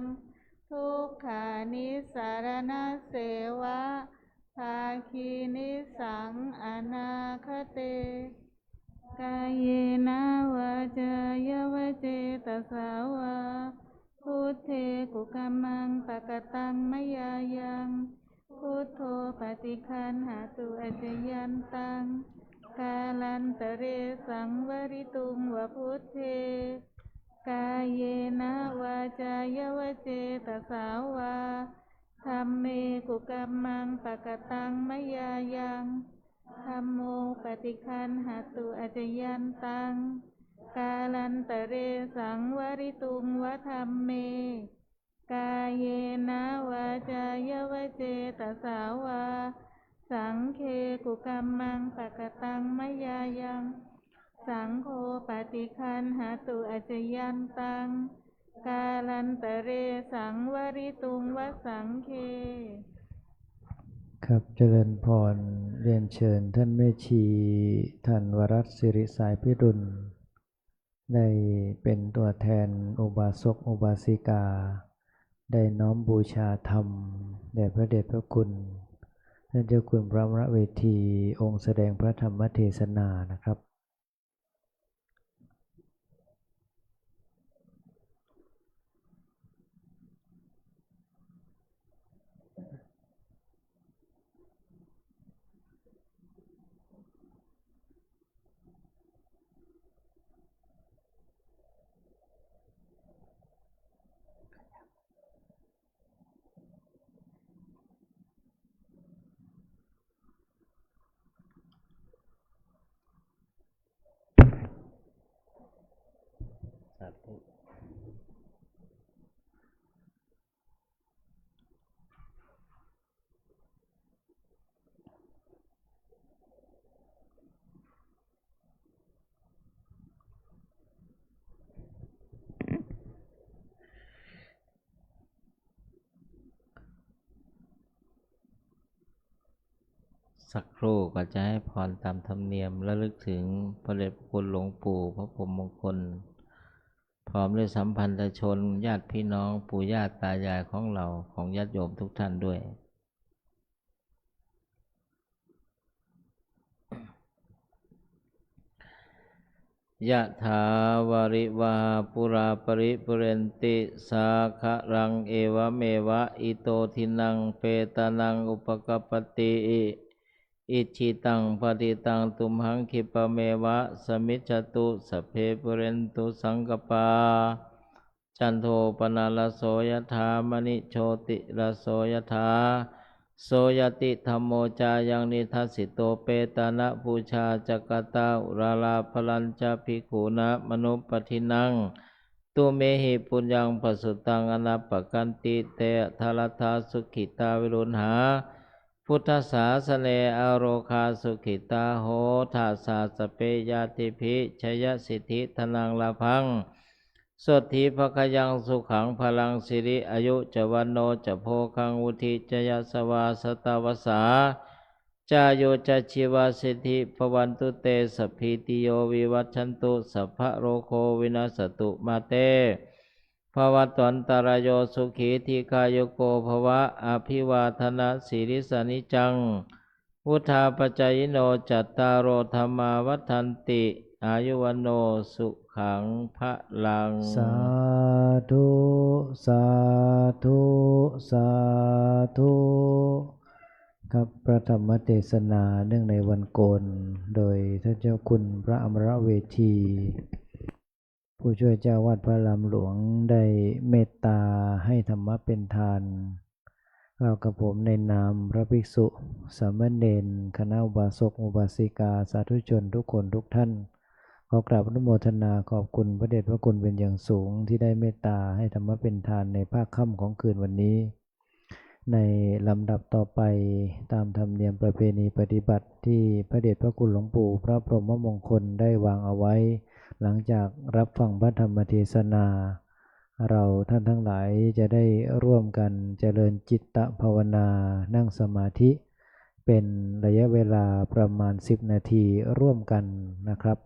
ทุกขานิสารณเสวะภาคีนิสังอนาคเตกายเยนะวาจายวเจตสาวาพุทเทกุกัมมังปะกตังมยายังพุทโธปฏิคันหาตุอจยันตังกาลันตเรสังวริตุงวพุทเทกายเยนะวาจายวเจตสาวาธัมเมกุกัมมังปะกตังมยายังธัมโมปฏิคันหาตุอจยันตังกาลันตเรสังวริตุงวธัมเมกายเยนะวาจายวเจตสาวาสังเคกุกัมมังปะกตังมยายังสังโฆปฏิคันหาตุอจยันตังกาลันตเรสังวริตุงวสังเคครับเจริญพรเรียนเชิญท่านแม่ชีท่านวรัตน์สิริสายพิรุณได้เป็นตัวแทนอุบาสกอุบาสิกาได้น้อมบูชาธรรมแด่พระเดชพระคุณท่านเจ้าคุณพระมหาเวทีองค์แสดงพระธรรมเทศนานะครับสาธุ สักครู่ก็จะให้พรตามธรรมเนียมระลึกถึงพระเดชพระคุณหลวงปู่พระพรหมมงคลพร้อมด้วยสัมพันธชนญาติพี่น้องปู่ย่าตายายของเราของญาติโยมทุกท่านด้วยยะถาวาริวาปุราปริปุเรนติสาคะรังเอวเมวะอิโตทินังเปตานังอุปกปปติอิจิตังปฏิตังตุมหังคิปะเมวะสมิจจตุสัพเพปุเรนตุสังกปาจันโทปนะละโสยถามณิโชติละโสยถาโสยติธัมโมจายังนิทัสสิโตเปตานะปูชาจักตาอุราลาพลัญจภิกขุนะมนุปทินังตุเมหิปุญญังปสุตังอนาปกันติเตทารทาสุขิตาวิรุณหาพุทธศาสเนอโรคาสุขิตาโหทาสาสเปยาติภิชยสิทธิธนังลาภังสดทีภคยังสุขังพลังสิริอายุจวันโนจะโพคังอุทิจยสวาสตาวสาจาโยจชีวาสิทธิภวันตุเตสัพพิติโยวิวัชชันตุสัพพะโรโควินาสตุมาเตภวัตวันตรายโยสุขีทีคายโกภวะอภิวาทนาสิริสนิจังวุธาปจายโนจัตตารโอธรรมาวัฏันติอายุวันโนสุขังพะลังสาธุสาธุสาธุครับพระธรรมเทศนาเนื่องในวันโกนโดยท่านเจ้าคุณพระอมรเวทีผู้ช่วยเจ้าวาดพระลำหลวงได้เมตตาให้ธรรมะเป็นทานเรากับผมในนามพระภิกษุสามเณรคณะอุบาสกอุบาสิกาสาธุชนทุกคนทุกท่านขอกราบอนุโมทนาขอบคุณพระเดชพระคุณเป็นอย่างสูงที่ได้เมตตาให้ธรรมะเป็นทานในภาคค่ำของคืนวันนี้ ในลำดับต่อไปตามธรรมเนียมประเพณีปฏิบัติที่พระเดชพระคุณหลวงปู่พระพรหมมงคลได้วางเอาไว้หลังจากรับฟังพระธรรมเทศนาเราท่านทั้งหลายจะได้ร่วมกันเจริญจิตตภาวนานั่งสมาธิเป็นระยะเวลาประมาณ10 นาทีร่วมกันนะครับ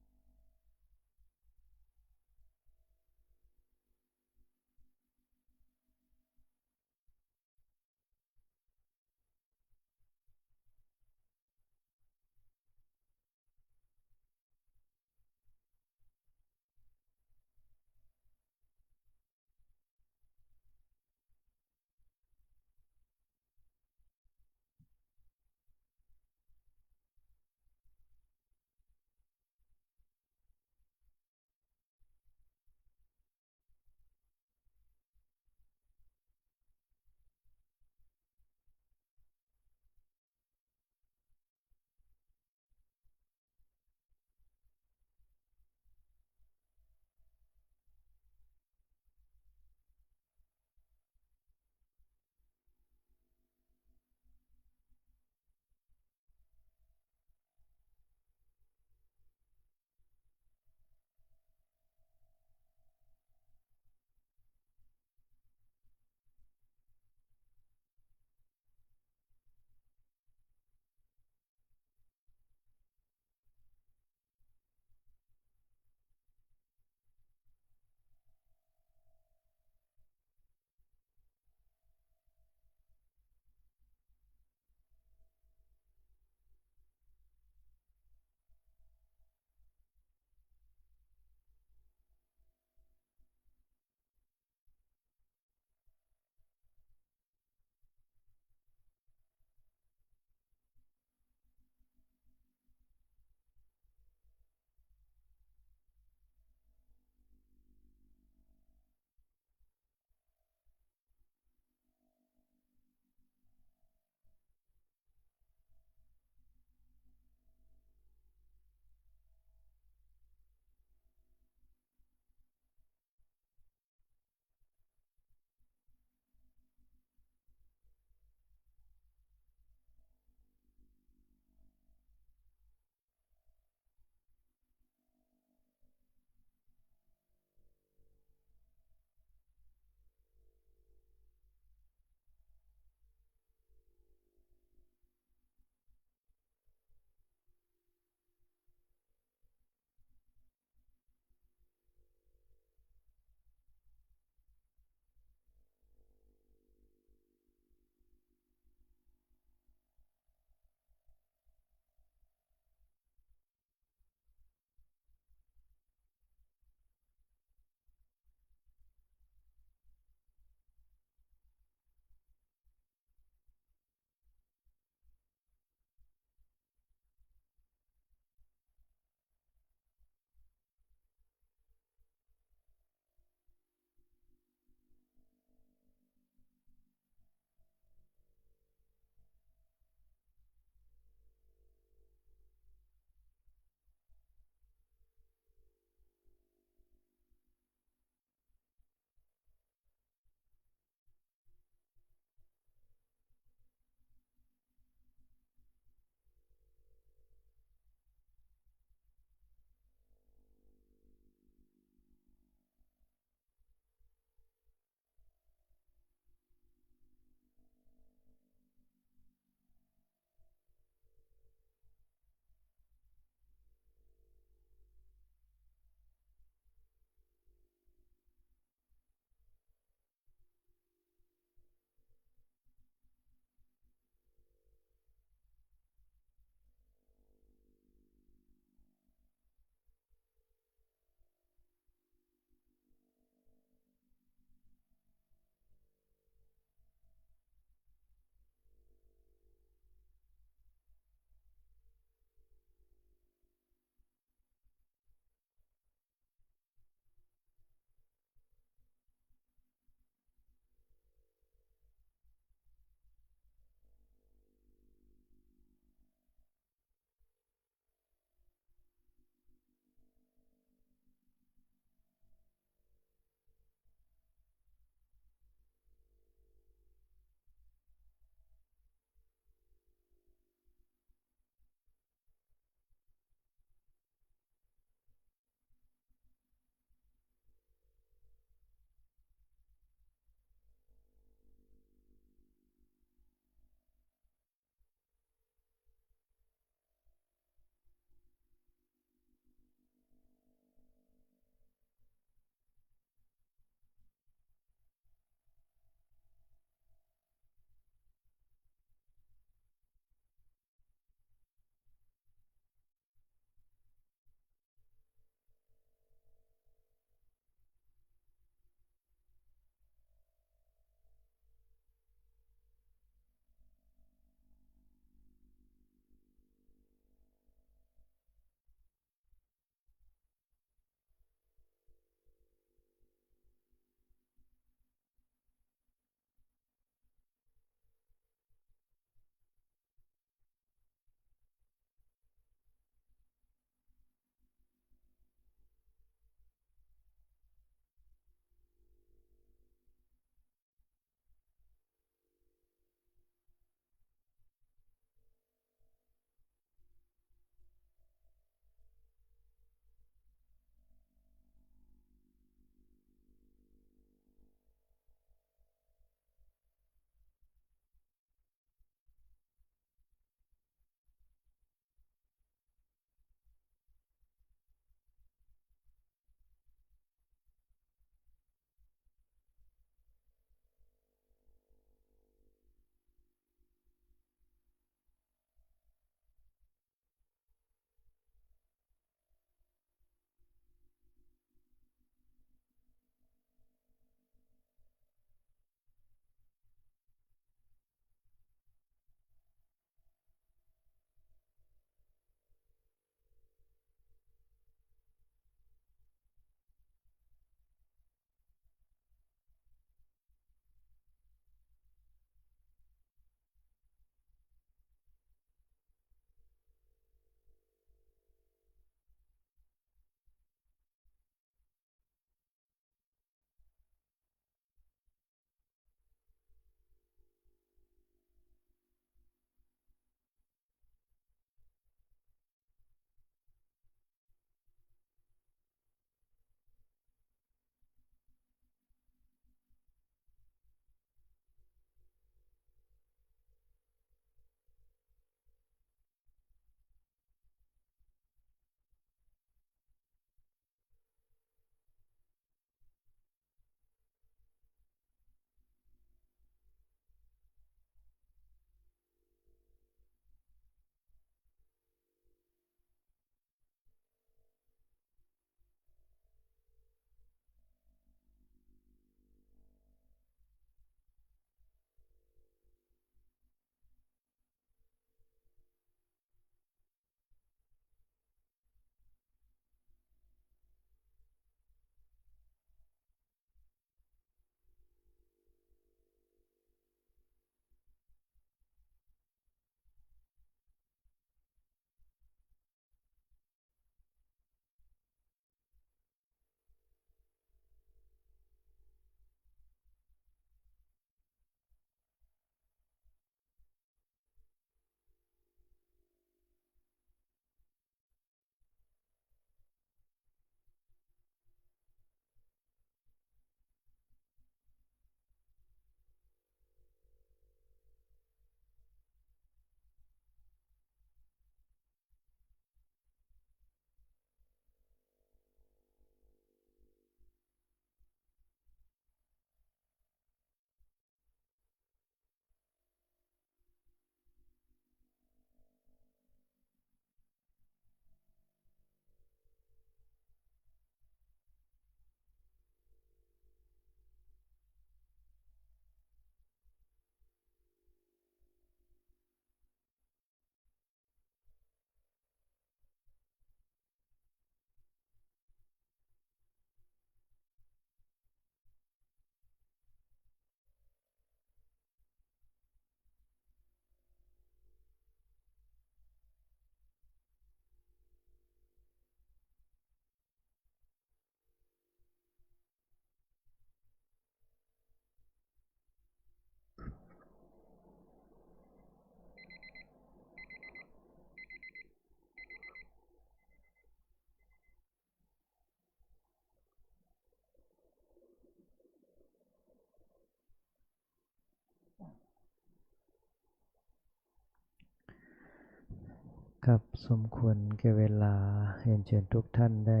ครับสมควรแก่เวลาเรียนเชิญทุกท่านได้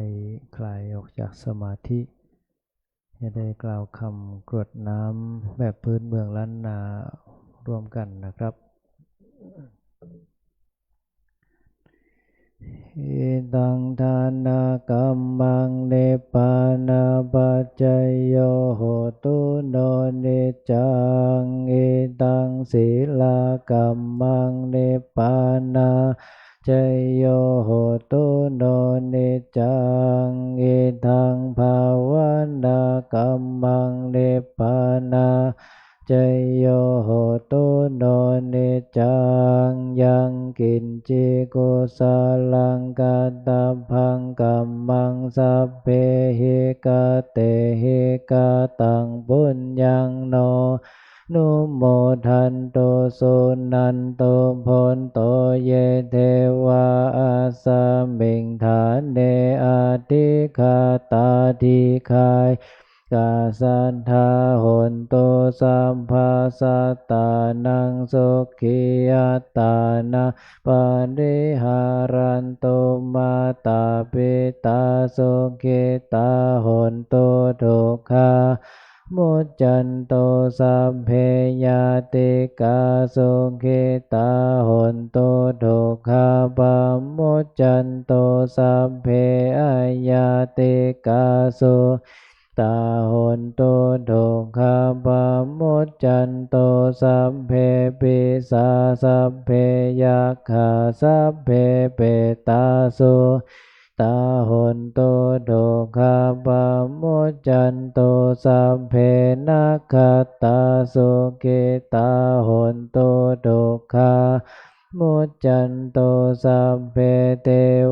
คลายออกจากสมาธิจะได้กล่าวคำกรวดน้ำแบบพื้นเมืองล้านนาร่วมกันนะครับอิตังทานกัมมังเนปานาปัจจยโยโหตุโนนิจจังอิตังศีลากัมมังเนปานาจยโยโหตุโนนิจจังอิทังภาวนากัมมังเนปานาจยโยโหตุโนนิจจังยังกินจิกุสลังกัตตพังกัมมังสัพเพหิกะเตหิกะตังปุญญังโนนุโมทันโตสุนันโตพนโตเยเทวาอาสามิงฐานเนอาทิคาตาทิคายกาสันทาหนโตสัมภาสัตตานังสุขิยตานาปาริหารันโตมาตาปิตาสุขิตาหนโตทุกขามุจจันโตสัพเพยาติกาสุขิตาหนโตทุกขาปะมุจจันโตสัพเพอายาติกาสุตาหนโตทุกขาปะมุจจันโตสัพเพปิสาสัพเพยัคขาสัพเพเปตาสุตาหนโตทุกขาปะมุจจันโตสัพเพนัคขตาสุขิตาหนโตทุกขามุจจันโตสัพเพเท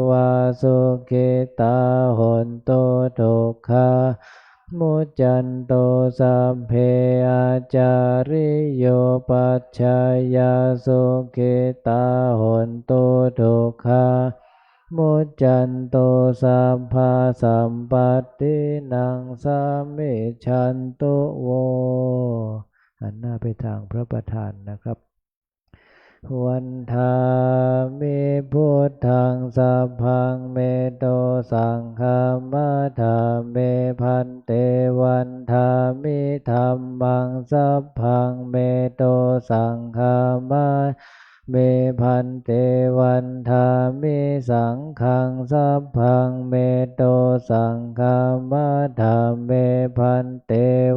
วาสุขิตาหนโตทุกขามุจจันโตสัพเพอาจาริโยปัจจายาสุขิตาหนโตทุกขามุจจันโตสัพพะสัมปัตตินังสามิชันโตโวหันหน้าไปทางพระประธานนะครับวันทามิพุทธังสัพพังเมโตสังฆามาธาเมพันเตวันทามิธัมมังสัพพังเมโตสังฆามาเมพันเตวันทามิสังฆังสัพพังเมโตสังฆามาธาเมพันเต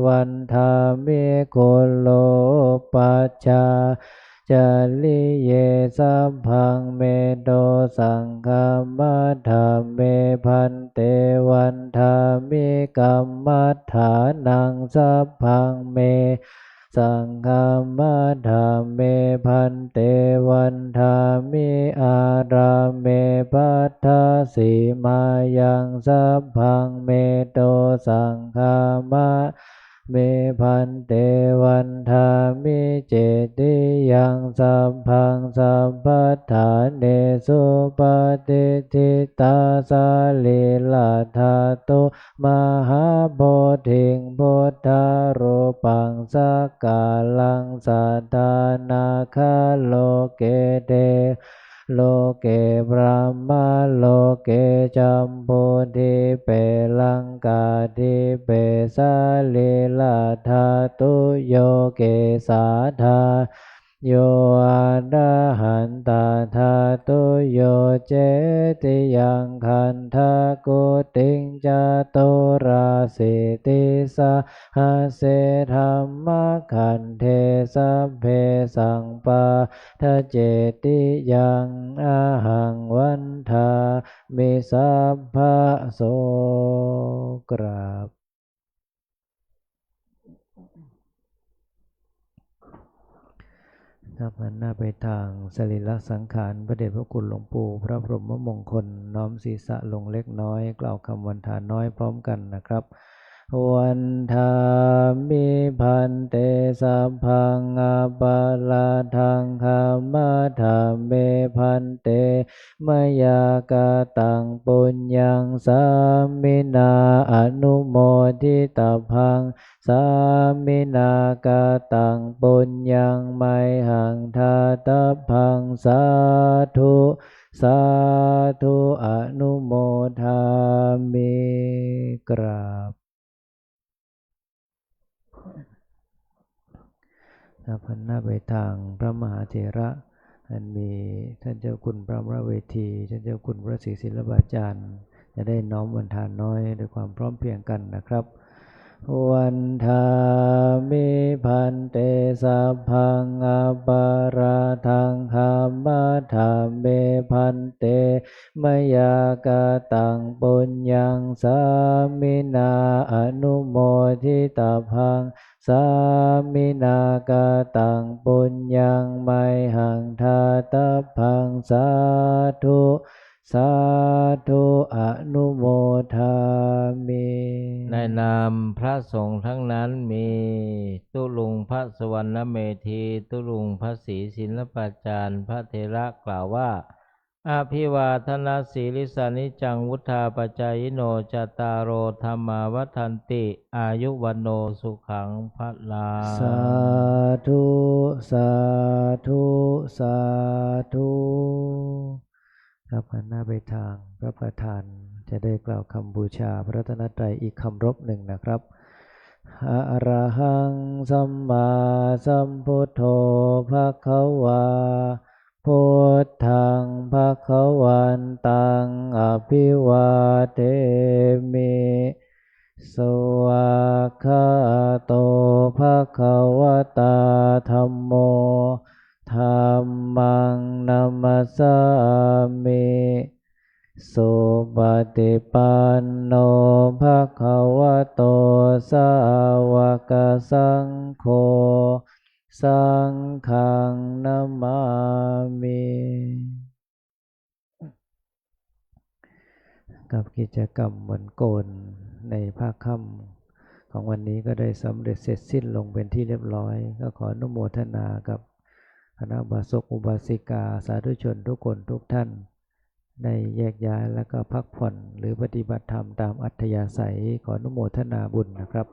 วันทามิโคโลปัจจาจาลิเยสัพพังเมโตสังฆามัฏฐาเมพันเตวันทามิกัมมัฏฐานังสัพพังเมสังฆามัฏฐาเมพันเตวันทามิอาราเมปัฏฐาสีมายังสัพพังเมโตสังฆามัฏเมพันเตวันทามิเจติยังสัพพังสัพพัฏฐานเนสุปฏิทิตาสาลิลาธาตุมหาโพธิงพุทธารูปังสักกาลังสัทธานาคาโลเกเตโลเกพระมาโลเกจัมปุทิเปลังกาทิเปสาลิลาธาตุโยเกสาธาโยอาดาหันตาธาตุโยเจติยังคันทากุติงจตุราสิติสาหาเสธรรมขันเทสัพเพสังปาทะเจติยังอาหังวันทามิสัพพะโสกราบครับหันหน้าไปทางสรีระสังขารพระเดชพระคุณหลวงปู่พระพรหมมงคลน้อมศีรษะลงเล็กน้อยกล่าวคำวันทาน้อยพร้อมกันนะครับ วันธามิพันเตสัพพังอาปาลาทังคามาธาเมพันเตมยากาตังปุญญังสามินาอนุโมทิตาพังสามินากาตังปุญญังไมหังทาตพังสาธุสาธุอนุโมทามิกราบพันหน้าไปทางพระมหาเถระอันมีท่านเจ้าคุณพระมหาเวทีท่านเจ้าคุณพระศรีศิลปาจารย์จะได้น้อมวันทานน้อยด้วยความพร้อมเพรียงกันนะครับวันธามิพันเตสัพพังอาปาราทังคามาธาเมพันเตมยากาตังปุญญังสามินาอนุโมทิตาพังสามินากาตังปุญญังไมหังทาตพังสาธุสาธุอนุโมทามิในนามพระสงฆ์ทั้งนั้นมีตุลุงพระสวรรณเมธีตุลุงพระศรีศิลปาจารย์พระเถระกล่าวว่าอภิวาทนาสีลิสานิจังวุธาปจายโนจตารโอธรรมาวัฏันติอายุวันโนสุขังพลังสาธุสาธุสาธุครับหันหน้าไปทางพระประธานจะได้กล่าวคำบูชาพระรัตนตรัยอีกคำรบหนึ่งนะครับอะระหังสัมมาสัมพุทโธภควาพุทธังภวันตังอภิวาเทมิสวากขาโตภควตาธัมโมธัมมังนัมมัสสามิสุปฏิปันโนภควโตสาวกสังโฆสังฆังนามามิกับกิจกรรมวันโกนในภาคค่ำของวันนี้ก็ได้สำเร็จเสร็จสิ้นลงเป็นที่เรียบร้อยก็ขออนุโมทนากับคณะอุบาสกอุบาสิกาสาธุชนทุกคนทุกท่านได้แยกย้ายแล้วก็พักผ่อนหรือปฏิบัติธรรมตามอัธยาศัยขออนุโมทนาบุญนะครับ